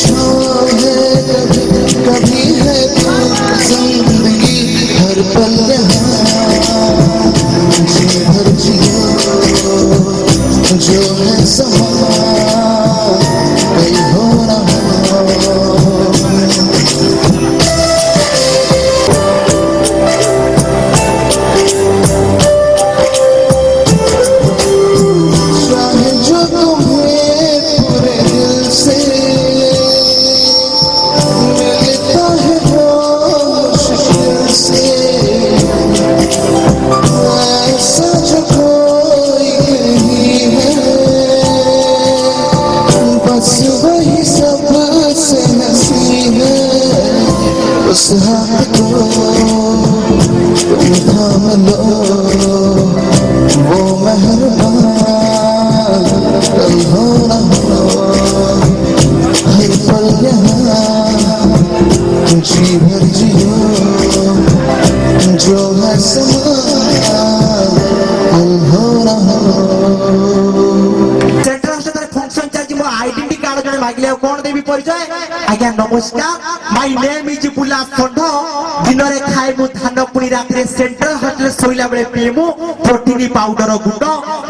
छाँव है कभी कभी है वो जिंदगी हर पल यहाँ जी भर जियो जो है समा कल हो ना हो चाहे जो तुम्हें पूरे दिल से मिलता है वो मुश्किल से ऐसा जो कोई नहीं है बस वही सबसे नसीब है उस हाथ को तुम थाम लो वो मेहरबान कल हो ना हो हर पल यहाँ जी भर जियो जो है समा कल हो ना हो
सेंट्रल हॉस्पिटल फंक्शन चलछि मो आइडेंटिटी कार्ड जने मागिले कोन देबी परिचय आज्ञा नमस्कार माय नेम इज बुला षंढ दिन रे खाए मु धान पुनी रात रे सेंट्रल हॉस्पिटल सोइला बेले पिएमु प्रोटीन पाउडर गुंड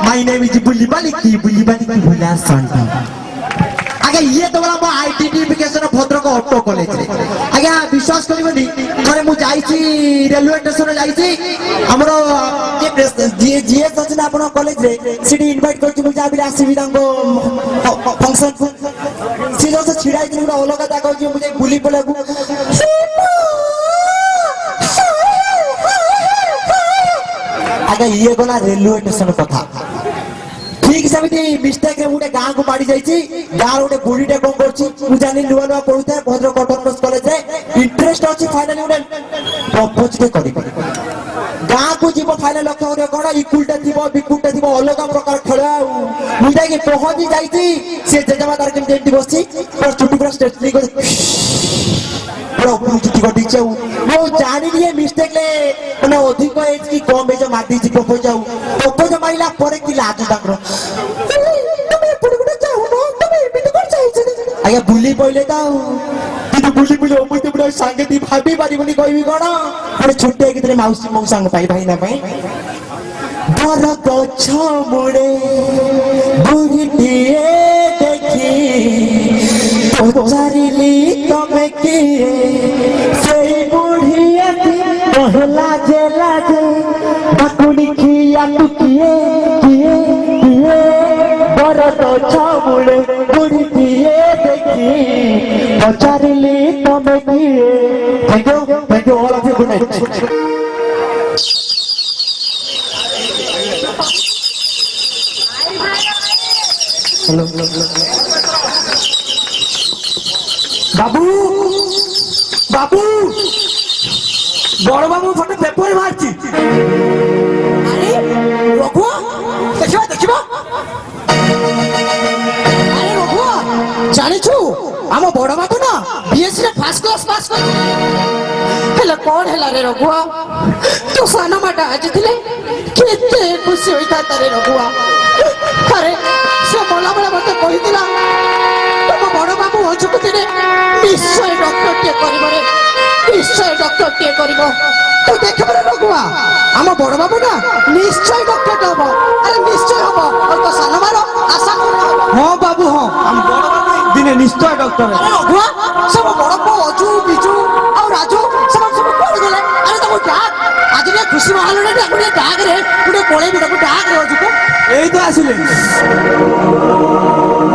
माय नेम इज बुलीबाली की बुला षंढ आगे ये तो बड़ा आइडेंटिफिकेशन भद्रक ऑटो कॉलेज रे आगे विश्वास करबनी थरे मु जाईची रेलवे स्टेशन जाईची हमरो जे जीएस अछि ना आपण कॉलेज रे सीडी इनवाइट करछि मु जाबि आसीबि तांको फंक्शन सी जो से छिड़ाई दिन पूरा अलग जागा अछि मु जाई बुली पले आगे ये गला रेलवे स्टेशन कथा ठीक सेमती मिस्टेक रे गोटे गाँ को माड़ी जाइछि गाँ गोटे बुढ़ीटे कौन करछि मु जानि नुआ नुआ पढुथे भद्रक ऑटोनमस कॉलेज रे इंटरेस्ट अछि फाइनली गोटे प्रपोज के करी गाँ को जीव फाइनल लक्ष्य करे कोन इक्वलटा थिबो बिकुलटा थिबो अलग प्रकार खेल मु जाई के पहुंची जाइछि से जजमादार के जेंटी बसछि पर छुट्टी पर स्टेटली को बड़ा उपयुक्त को दीछौ मु जानि लिए मिस्टेक ले माने अधिक एज की कम एज मार दीछि प्रपोज माइला परे कि लाज ताकर तुमे पुडुडा जाऊ न तुमे बित कर चाहिछ आगे बुली पहिले त
ବୁଲି ବୁଲି ଅମୃତ ବୁଢ଼ା ସାଙ୍ଗେ ଦି ଭାବି ପାରିବୁନି କହିବି କଣ ଗୋଟେ ଛୋଟିଆ ଗୀତରେ ମାଉସୀ ମୋ ସାଙ୍ଗ ପାଇଁ ଭାଇନା ପାଇଁ ବର ଗଛ ମୁଡ଼େ ବୁଢ଼ୀଟିଏ ଦେଖି ପଚାରିଲି ତମେ କିଏ ସେଇ ବୁଢ଼ୀ ଆସି କହିଲା ଯେ ଲାଜେ ବାକୁଡ଼ି ଖିଆ ତୁ କିଏ କିଏ କିଏ ବର ଗଛ ମୁଡ଼େ ବୁଢ଼ୀଟିଏ ଦେଖି ପଚାରିଲି ତମେ କିଏ Thank you all of you, good night. Hello. বাবু বাবু বড় বাবু ফটো পেপারে বাহারছি আরে রঘু দেখিবা দেখিবা আরে রঘু জানিছু আম বড় বাবু না বিএসসি রে ফার্স্ট ক্লাস পাস করে হেলা কোন হেলা রে রঘু তো সানা মাটা আজিলে কেতে খুশি হইতা তারে রঘু আরে সে বলা বলা মতে কইতিলা তম বড় বাবু অজুকুতিরে নিশ্চয় ডক্টরটিয়ে করিব রে নিশ্চয় ডক্টরটিয়ে করিব তো দেখব রে রঘুয়া আম বড় বাবু না নিশ্চয় ডক্টর হব আরে নিশ্চয় হব আর তো সানমার আশা করব হ্যাঁ বাবু হ্যাঁ আম বড় বাবু দিনে নিশ্চয় ডক্টর হবে রঘুয়া সব বড় বাবু অজু বিজু আর রাজু সব কোড়ে গলে আরে তো ডাক আজ রে খুশি মহালনে ডাকুড়ে ডাক রে পুরো কোড়ে বিড়াকু ডাক রে অজুকু এই তো আসলে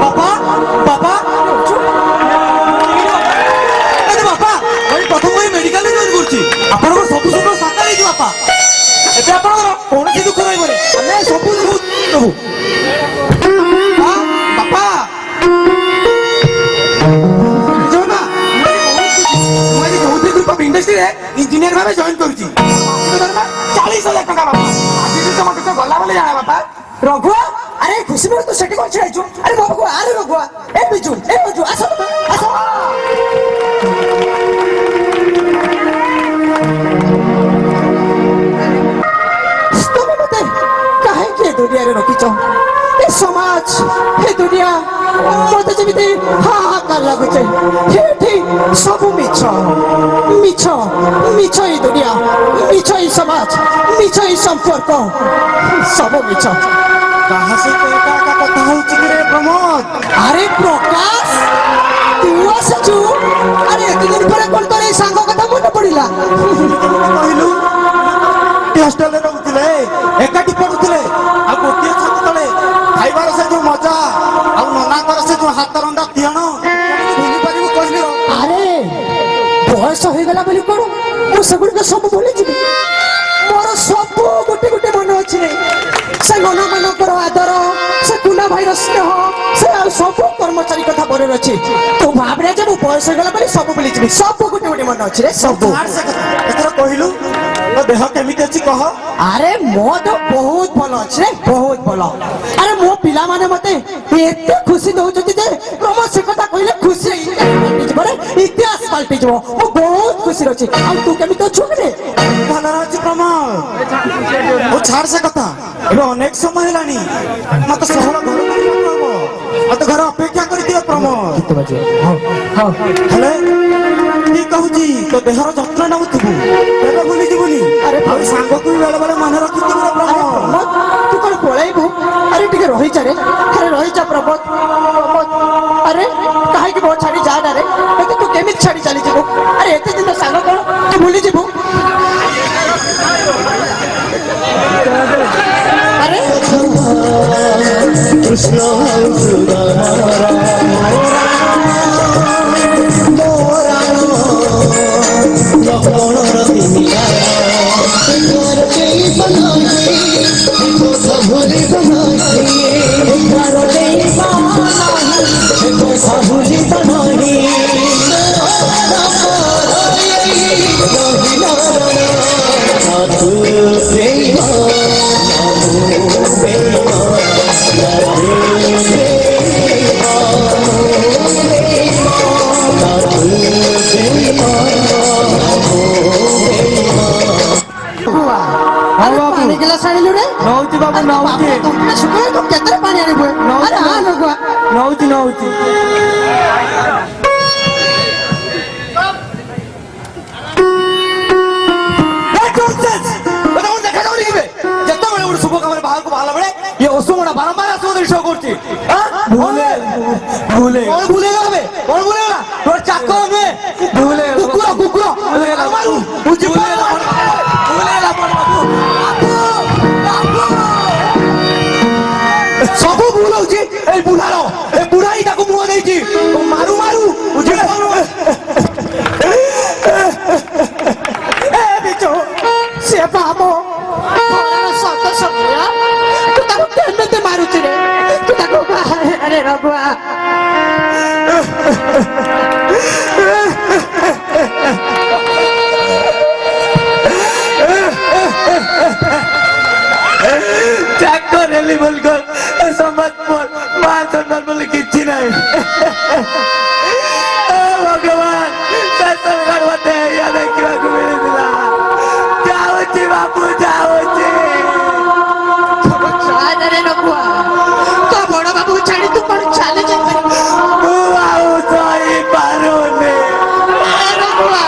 বাবা বাবা বাপা ওই প্রথম ওই মেডিকাল জয়েন করছি আপনার সবু সব সাথে হয়েছি বাপা ଏବେ ଆପଣଙ୍କର କୌଣସି ଦୁଃଖ ରହିବନି ଆମେ ସବୁ ଦେବୁ ବାପା ଚୌଧୁରୀ ଗ୍ରୁପ ଅଫ୍ ଇଣ୍ଡଷ୍ଟ୍ରିରେ ଇଞ୍ଜିନିୟର ଭାବେ ଜଏନ୍ କରୁଛି 40,000 ଟଙ୍କା ବାପା ଆଜି ମତେ ଗଲା ବୋଲି ଜାଣା ବାପା ରଘୁ আরে খুশি মনে তো সেটি করছে আইছো আরে বাবু আরে রঘু এ বিজু এ বিজু আসো আসো তুমি মতে কাহে কে দুনিয়ারে রখিছ এ সমাজ এ দুনিয়া মতে যেমিতি হাহাকার লাগুছে এটি সবু মিছ মিছ মিছ এই দুনিয়া মিছ এই সমাজ মিছ এই সম্পর্ক সবু মিছ কাহা সହିତ একা একা কথা হଉଛି রে প্রমোদ আরে প্রকাশ তুই আসছু আরে এত দিন পরে কোন তোর এই সাঙ্গ কথা মনে পড়িলা কহিলু হোস্টেলে রହୁଥିଲେ একাটি পড়ুଥିଲେ আর গোটিয়ে ছাত তলে খাইবার সে যে মজা আর ননাଙ୍କର সে যে হাত রন্ধা তিয়ণ ভুলি পারিবু কহিলু আরে বয়স হয়ে গলা বলি কোন মু সেগুড়িক সব ভুলি ଯିବି ମୋର ସବୁ ଗୋଟେ ଗୋଟେ ମନେ ଅଛି রে সে ননা ମାନଙ୍କର আদর সে কুনা ভাইর স্নেহ সে ସବୁ কর্মচারী কথা মনে ଅଛି তো ভাবরে যে মু বয়স হয়ে গলা বলি ସବୁ ভুলি ଯିବି ସବୁ ଗୋଟେ ଗୋଟେ মনে ଅଛି রে ସବୁ এতර কহিলু তো দেহ কেমিতি আছে কহ আরে মো তো বহুত ভালো আছে রে বহুত ভালো আরে মো পিলা মানে মতে এতে খুশি দউছতি যে প্রমোদ সে কথা কইলে খুশি পাল্টি যাব রে ইতিহাস পাল্টি যাব মো বহুত খুশি রছি আর তু কেমিতি অছু রে ভালো আছে প্রমোদ ও ছাড় সে কথা এবে অনেক সময় হেলানি মতে সহল ঘর করিব মতে ঘর অপেক্ষা করি দিও প্রমোদ কিতে বাজে হ্যাঁ হ্যাঁ হেলে কি কহুছি তো দেহর যত্ন নউতবু এবে ভুলি দিবনি আরে সাঙ্গকু বেলে বেলে মনে রাখিদিবু রে প্রমোদ তু কোন পলাইবু আরে টিকে রহি চারে আরে রহি যা প্রমোদ প্রমোদ আরে কাहे की बहुत छाड़ी जा ना रे तो तू केमित छाड़ी चली जीवु अरे एते दिन साଙ୍ଗ कोन तू भूली जीवु अरे कृष्ण नौची बाबू नौची तो केतरे पानी आनी बुए अरे हां नगुआ नौची नौची কইছি ভুলে ভুলে কোন ভুলে যাবে কোন ভুলে না তোর চাকর হবে ভুলে কুকুর কুকুর ভুলে গেল বুঝি ভুলে গেল বাবু ସବୁ ଭୁଲ ହଉଛି ଏଇ ବୁଢାର ଏ ବୁଢା ହିଁ ତାକୁ ମୁହଁ ଦେଇଛି ମାରୁ ମାରୁ ବୁଝିଲେ ସେ ବାପ
ସତ ତୁ ତାକୁ କେମିତି ମାରୁଛୁ ରେ ତୁ ତାକୁ ଆରେ ରଘୁଆ
ଚାକର ହେଲି ବୋଲକର ସମ୍ବାଦ ମାନ ସମ୍ମାନ ବୋଲି କିଛି ନାହିଁ ଭଗବାନ ଶେଷ ମତେ ଏଇଆ ଦେଖିବାକୁ ମିଳିଥିଲା ଯାଉଛି ବାବୁ ଯାଉଛି
ରଘୁଆ ତୋ ବଡ ବାବୁ ଛାଡି ତୁ କଣ ଚାଲି ଯାଇପାରିବୁ
ମୁଁ ଆଉ ସହିପାରୁନି
ରଘୁଆ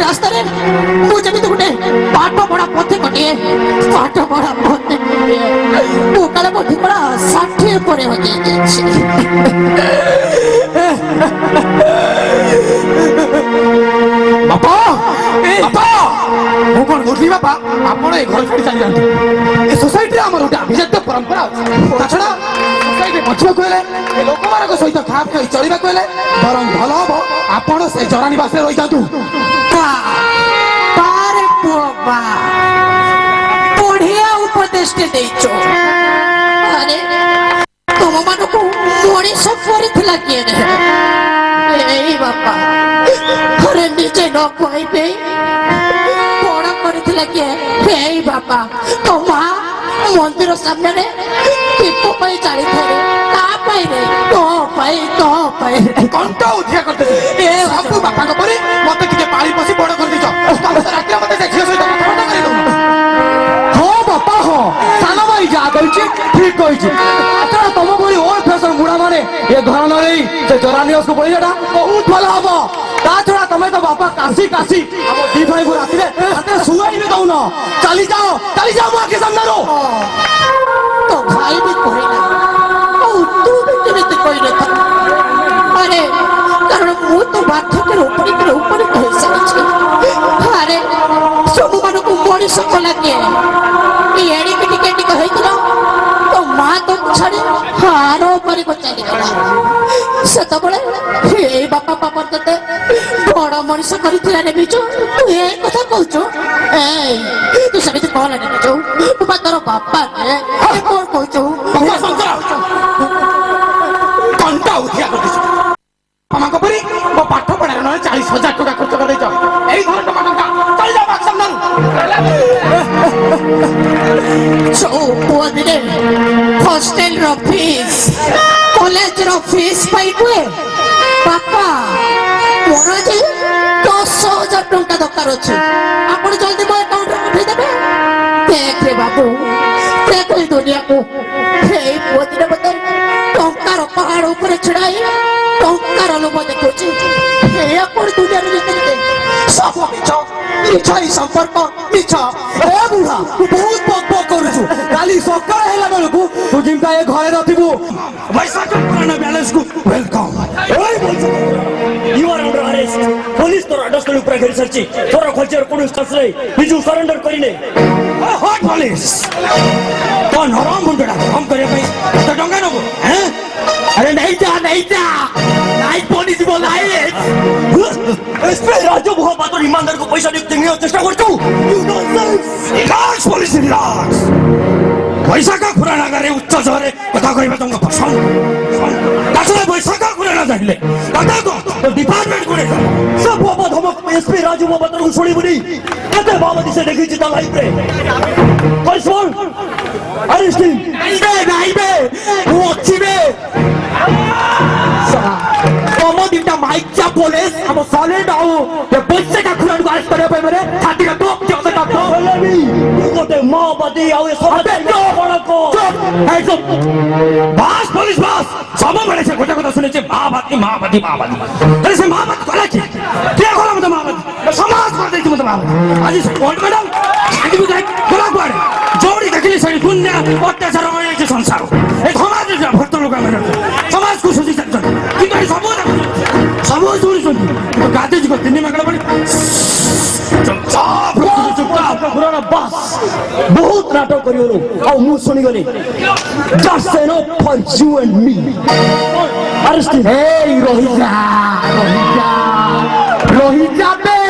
ରାସ୍ତାରେ ମୁଁ ଯେମିତି ଗୋଟେ ପାଠ ପଢା ପଥେ କଟିଏ ପାଠ ପଢା ପଥେ ମୁଁ କାଳେ ମୋ ଠିକଣା 60 ପରେ ହଜିଯାଇଛି
ବାପା ବାପା ମୁଁ କଣ କହୁଥିଲି ବାପା ଆପଣ ଏ ଘର ଛାଡି ଚାଲି ଯାଆନ୍ତୁ ଏ ସୋସାଇଟିରେ ଆମର ଗୋଟେ ଆଭିଜାତ୍ୟ ପରମ୍ପରା ଅଛି ତା ଛଡା ସୋସାଇଟି ବଞ୍ଚିବାକୁ ହେଲେ ଏ ଲୋକମାନଙ୍କ ସହିତ ଖାପ ଖାଇ ଚଳିବାକୁ ହେଲେ ବରଂ ଭଲ ହବ ଆପଣ ସେ ଜରା ନିବାସରେ ରହିଯାଆନ୍ତୁ
ବଢିଆ ଉପଦେଶଟେ ଦେଇଛ ଆରେ ତୁମ ମାନଙ୍କୁ ମଣିଷ କରିଥିଲା କିଏ ଏଇ ବାପା ଘରେ ନିଜେ ନ କହିବେ ବଡ କରିଥିଲା କିଏ ଏଇ ବାପା ତୋ ମା ମନ୍ଦିର ସାମ୍ନାରେ ଦୀପ ପାଇଁ ଚାଲିଥାଏ ତା ପାଇଁ ରେ ତୋ ପାଇଁ
କଣ୍ଟ ଉଠିଆ କରିଦେଲି ଏ ସବୁ ବାପାଙ୍କ ପରି ମତେ ଟିକେ ପାଳି ପଶି ବଡ କରିଦେଇଛ ରାତିରେ ମତେ ସେ ଝିଅ ସହିତ କଥାବାର୍ତ୍ତା କରିଦେବ ହଁ ବାପା ହଁ ସାନ ଭାଇ ଯାହା କହିଛି ଠିକ କହିଛି ତମ ଭଳି ଓଲ୍ଡ ଫ୍ୟାସନ ବୁଢା ମାନେ ଏ ଘର ନ ନେଇ ସେ ଜରାନିୟସକୁ ବଳିବାଟା ବହୁତ ଭଲ ହବ ତା ଛଡା ତମେ ତ ବାପା କାଶି କାଶି ଆମ ଦି ଭାଇକୁ ରାତିରେ ଶୁଆଇ ବି ଦଉନ ଚାଲିଯାଅ ମୋ ଆଖି ସାମ୍ନାରୁ
ତୋ ଭାଇ ବି କହିଲା ଆଉ ତୁ ବି କେମିତି କହିନଥିଲୁ ଆରେ କାରଣ ମୁଁ ତ ବାର୍ଦ୍ଧକ୍ୟର ଉପରେ କହିସାରିଛି ଆରେ ସବୁମାନଙ୍କୁ ମଣିଷ କଲା କିଏ ଏଣିକି ଟିକେ ହେଇଥିଲ ତୋ ମା ତ ଛାଡି ହାର ଉପରେ ଚାଲିଗଲା ସେତେବେଳେ ଏଇ ବାପା ତତେ ବଡ ମଣିଷ କରିଥିଲା ରେ ବିଜୁ ତୁ ଏ କଥା କହୁଛୁ ତୁ ସେମିତି କହଲା ରେ ବିଜୁ ତୁ ତୋର ବାପା କଣ କହୁଛୁ
କଣ୍ଟା ଉଠିଆ କରିଦେଇଛୁ ମାମାଙ୍କ ପରି ମୋ ପାଠ ପଢାରେ ନହେଲେ 40,000 ଟଙ୍କା ଖର୍ଚ୍ଚ କରିଦେଇଛ ଏଇ ଧର ଟଙ୍କା ଚାଲିଯାଅ ବାକ୍ ସାମ୍ନାରୁ
ପୁଅ ଦିନେ ହଷ୍ଟେଲର ଫିସ୍ କଲେଜର ଫିସ୍ ପାଇ କୁହେ ବାପା ମୋର ଆଜି 10,000 ଟଙ୍କା ଦରକାର ଅଛି ଆପଣ ଜଲ୍ଦି ମୋ ଆକାଉଣ୍ଟରେ ପଠେଇଦେବେ ଦେଖରେ ବାବୁ ଦେଖ ଏଇ ଦୁନିଆକୁ ଏଇ ପୁଅ ଦିନେ ମତେ ଟଙ୍କାର ପାହାଡ ଉପରେ ଛିଡାଇ ଟଙ୍କାର ଲୋଭ ଦେଖୁଛି ଏଇଆ କଣ ଦୁନିଆରେ ଯେତେ ସବୁ ମିଛ ଏଇ ସମ୍ପର୍କ ମିଛ
ଏ ବୁଢା ତୁ ବହୁତ ବକ୍ କରୁଛୁ କାଲି ସକାଳ ହେଲା ବେଳକୁ ତୁ ଯେମିତି ଏ ଘରେ ନଥିବୁ ବୈଶାଖ ପୁରାଣ ବ୍ୟାଲେନ୍ସକୁ welcome.
You are under arrest.
Police तोर अडस्थल ऊपर घेरी सरची तोर खोजर कोण स्टाफ रे बिजू सरेंडर करिने हॉट पुलिस तो नरम मुंडा हम करे भाई तो डंगा नको हैं अरे नहीं जा नाइट पुलिस बोलाए एसपी राजू मोहब्बत और ईमानदार को पैसा देते नहीं चेष्टा करतो you nonsense relax police relax पैसा का खुराना करे उच्च जरे कथा करिबा तुमको पसंद तासले पैसा का खुराना जाहिले कथा को डिपार्टमेंट कोडे सब बाबा हम एसपी राजू मोहब्बत को छोड़ी बनी कते बाबा दिसे देखि चिता लाइव रे कॉन्स्टेबल अरेस्टिंग नहीं बे वो अच्छी बे Como dinda mic cha police हम solid आओ ये बच्चे का खुरान को अरेस्ट करे पे मेरे छाती का टोक क्या होता है बोले भी तू तो मां बदी आओ ये सब बड़ा को है सब बस पुलिस बस सब बड़े से कोटा कोटा सुने छे मां बदी अरे से मां बदी कोला की क्या कोला मत मां बदी समाज कर दे मत मां बदी आज कोर्ट मैडम आदि भी गाय कोला पड़े जोड़ी देखली सही दुनिया अत्याचार होय छे संसार ए समाज जे भक्त लोक मेरे समाज को सोची सकते कि सब दूरी सुन तो गाते जी को तिन्नी मगला पड़ी चुपचाप पुराना बस बहुत नाटक करियो लो और मुंह सुनी गली just enough for you and me arrest hey Rohit बे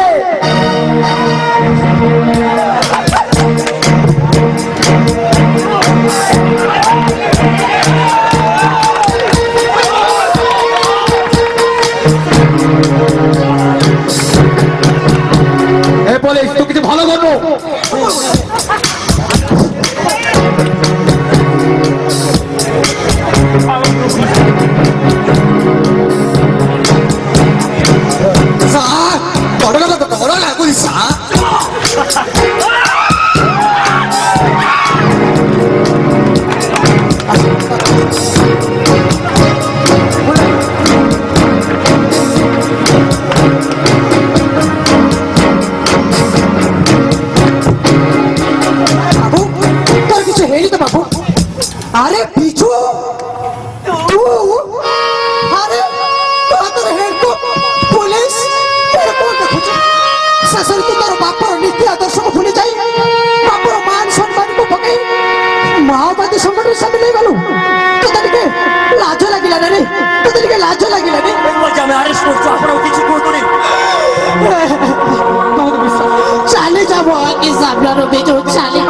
पुलिस तू किसी भालो करो
बड़ा लागू सा
अरे पीछू तू अरे तो हेड को पुलिस तेरे को देखो ससुर तू तार बापर नीति आदर्श को भूली जाई बापर मान सम्मान को पकई माओवादी संगठन शामिल हो गलु तो तनिके लाज लागिला रे तो तनिके लाज लागिला रे
मजा में अरेस्ट करछ आपण किछि कोतनी
चाले जाबो कि साबलारो बेजो चाले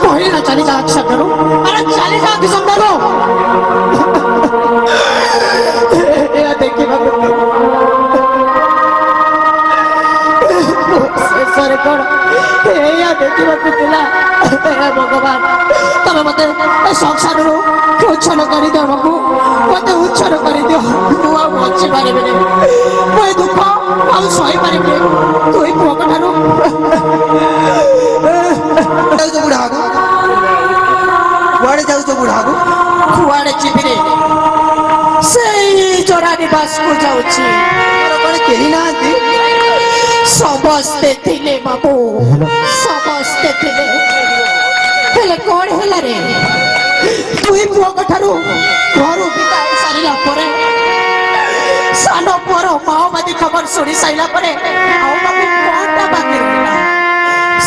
कोई ना चाले जा सकरो अरे चाले जा कि समझो ये देखि बाबू सरे कोन ये देखि बाबू तिला हे भगवान तमे मते संसार रो उच्छन करि दो बाबू मते उच्छन करि दियो मुआ बच्चे मारे बेने कोई दुख आउ सही पारे कोई पकठारो जाऊ बुढ़ा को कुआड़े जाऊ बुढ़ा को कुआड़े चिबिरे सेई जोड़ा निवास को जाउची कोन केही नांती समस्ते थिले बाबू समस्ते थिले हेले कोन हेला रे तुई पकठारो घरु बिताई सारिला परे सानो पर माओवादी खबर सुनी साइला परे आउ बाबू कोनटा बाकी रहिला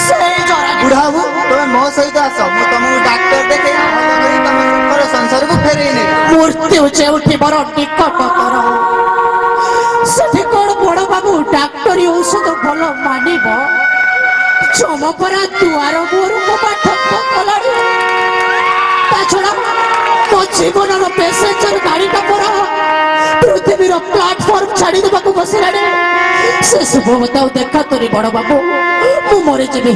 सेई जोड़ा बुढ़ाबू तमे मो सहित आस मु तुमको डॉक्टर देखे तम सुखर संसार को फेरे नै मूर्ति उचे उठी बर टिकट कर सेठी कोन बड़ बाबू डॉक्टरी औषध भल मानिबो चमपरा दुआर मोर को पाठ कलाडी ता छोड़ा मो जीवन रो पैसेंजर गाड़ी का पर पृथ्वी रो प्लेटफॉर्म छाड़ी देबा को बसिलाडी से शुभ बताओ देखा तोरी बड़ बाबू मु मरे जेबी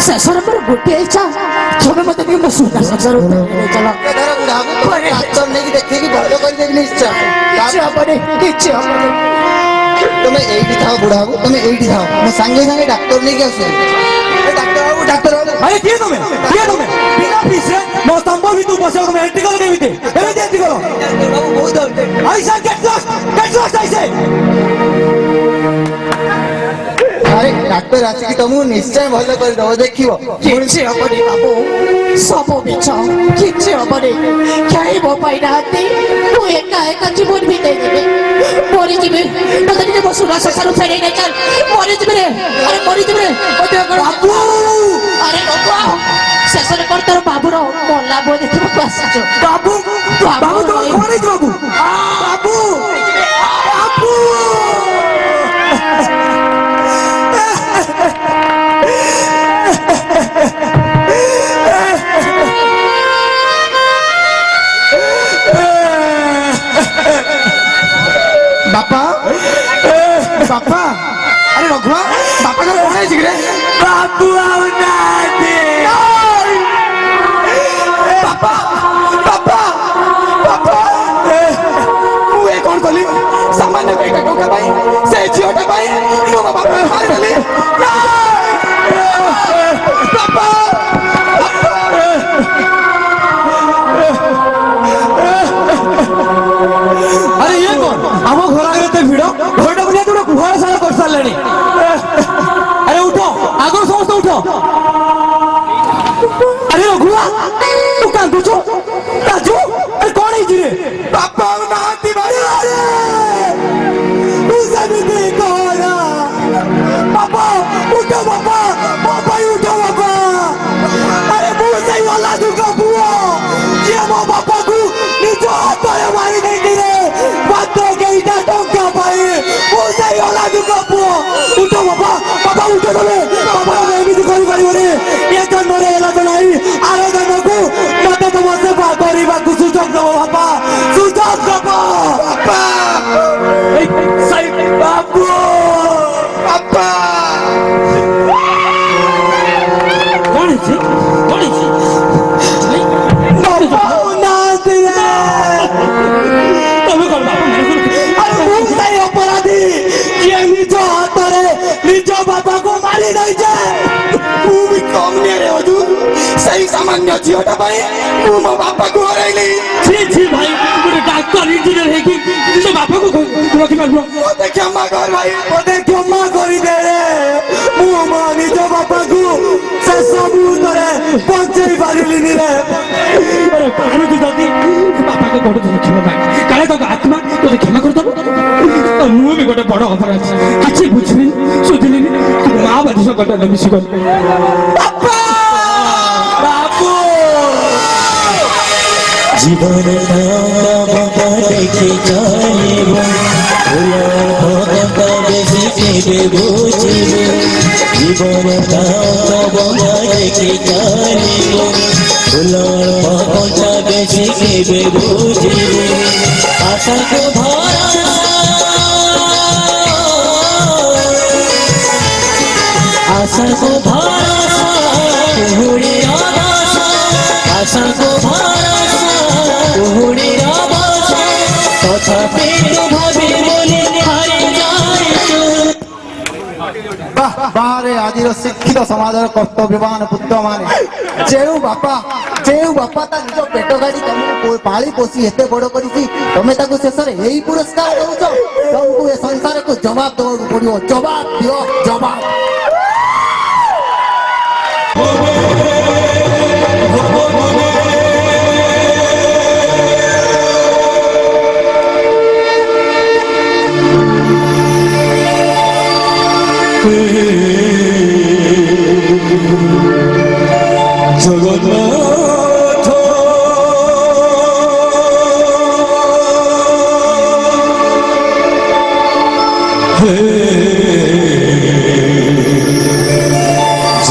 शेषर पर गोटे इच्छा तबे मते के मु सुता संसार चला धर बुढ़ाबू तो डॉक्टर ने देखे कि भलो कर देबी इच्छा बने इच्छा बने तुम एठी थाओ बुढ़ाबू तुम एठी थाओ मु संगे संगे डॉक्टर ने के आसे डॉक्टर
अरे किए तुम बिना पीछे मो संभव भी तू बसो में एंट्री करो देबी एबे एंट्री करो बाबू बहुत ऐसा गेट लॉस्ट ऐसे
अरे
डाक्टर आसिक तुमको निश्चय भल करदब देखियो
किछि हबनी बाबू सब मिछ किछि हबनी खाई बो पाई नाती तू एका एका जीवन भी दे देबे मरि जिबे मते के बसुरा ससारु फेरे नै चल मरि जिबे रे अरे मरि जिबे रे ओते कर बाबू अरे लोको शेषर कर तोर बाबू रो मोला बो देखि पास बाबू बाबू तो कोन है बाबू बाबू बाबू
बापा बापा अरे रघुआ बापा का कौन है जिगरे बाबू आओ नाती बापा बापा बापा मुए कौन कली सामान्य बेटा टोका भाई से झियोटा भाई मो बापा मार देली बापा अरे ये कौन हम घर आगे तो भिड़ घरटा बुझे तुम गुहार सारा कर सारे अरे उठो आगे समस्त उठो अरे रघुआ तू कांदुछ राजू अरे कौन है जी बापा नाती भाई तू सभी कोना बापा उठो बापा बापा उठो बापा अरे मुझे सही वाला दुका बुआ ये मो बापा को निजो हाथ में मारी नहीं रे बात के इटा टोका भाई मुझे सही वाला दुका बुआ उठो बापा बापा उठो तबे बापा ने भी कोई करियो रे ये जन्म रे एला तो नहीं आरो जन्म को मते तो मसे बातरी बा कुछ सुजोग दो बापा सुजोग दो बापा सही बापू बापा कौन है कौन है सही सामान्य झीटा मो बापा को हरैली छी भाई गोटे डाक्टर इंजीनियर है कि तो बापा को रखि पारबो ओते क्षमा कर भाई ओते क्षमा करि दे रे मो मा निज बापा को से सब करे पहुंचै पारिली नी रे अरे पागल की जल्दी बापा को गोटे क्षमा भाई काले तो आत्मा तो क्षमा कर दबो मु भी गोटे बड़ अपराध किछि बुझिनी सुधिनी मां बादिस गोटे मिसी कर बापा
জীবন দেখে জানিব বেশি কেবে বুঝিব জীবন দেখে জানিব ফুলর পথটা বেশি কেবে বুঝিব আশাকে ভরা আশাকে ভরা হুড়ি আশা को भरोसा कुहुड़ी आवासा तथापि तो भाभी बोले हारी जाए
बाहर आज शिक्षित समाज कर्तव्यवान पुत्र माने जेउ बापा ता निज पेट गाड़ी तुमको पाली पोसी एते बड़ करी तमे ताको शेषर यही पुरस्कार दउछ तुमको ए संसार को जवाब देबो पड़ियो जवाब दियो जवाब
जगन्नाथ हे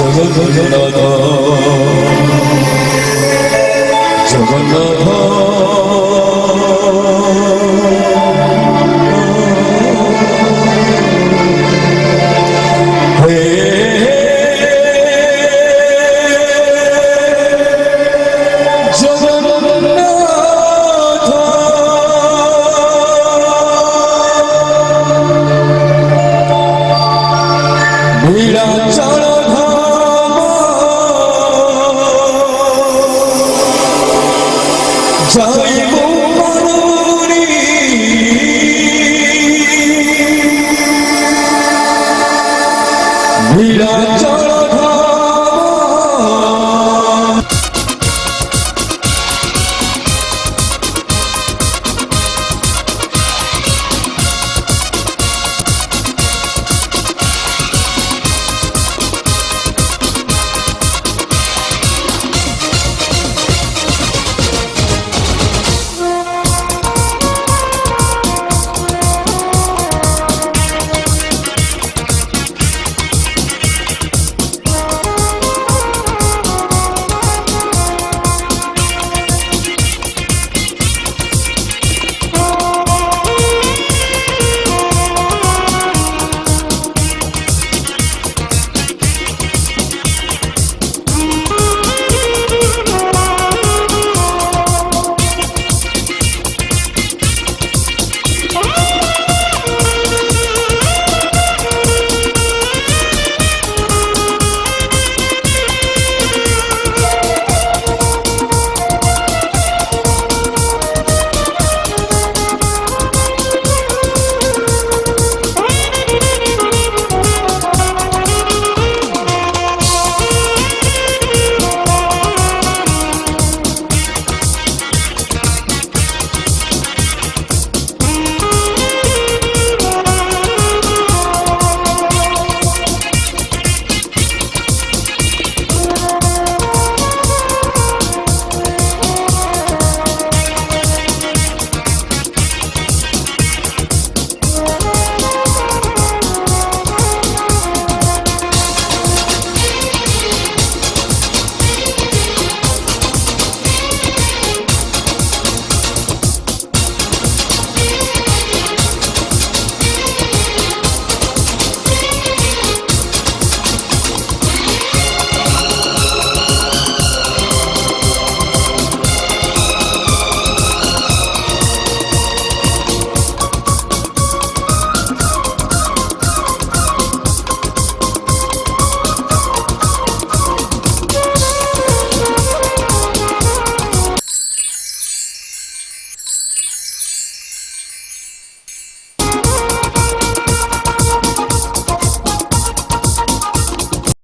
जगन्नाथ ହୀରା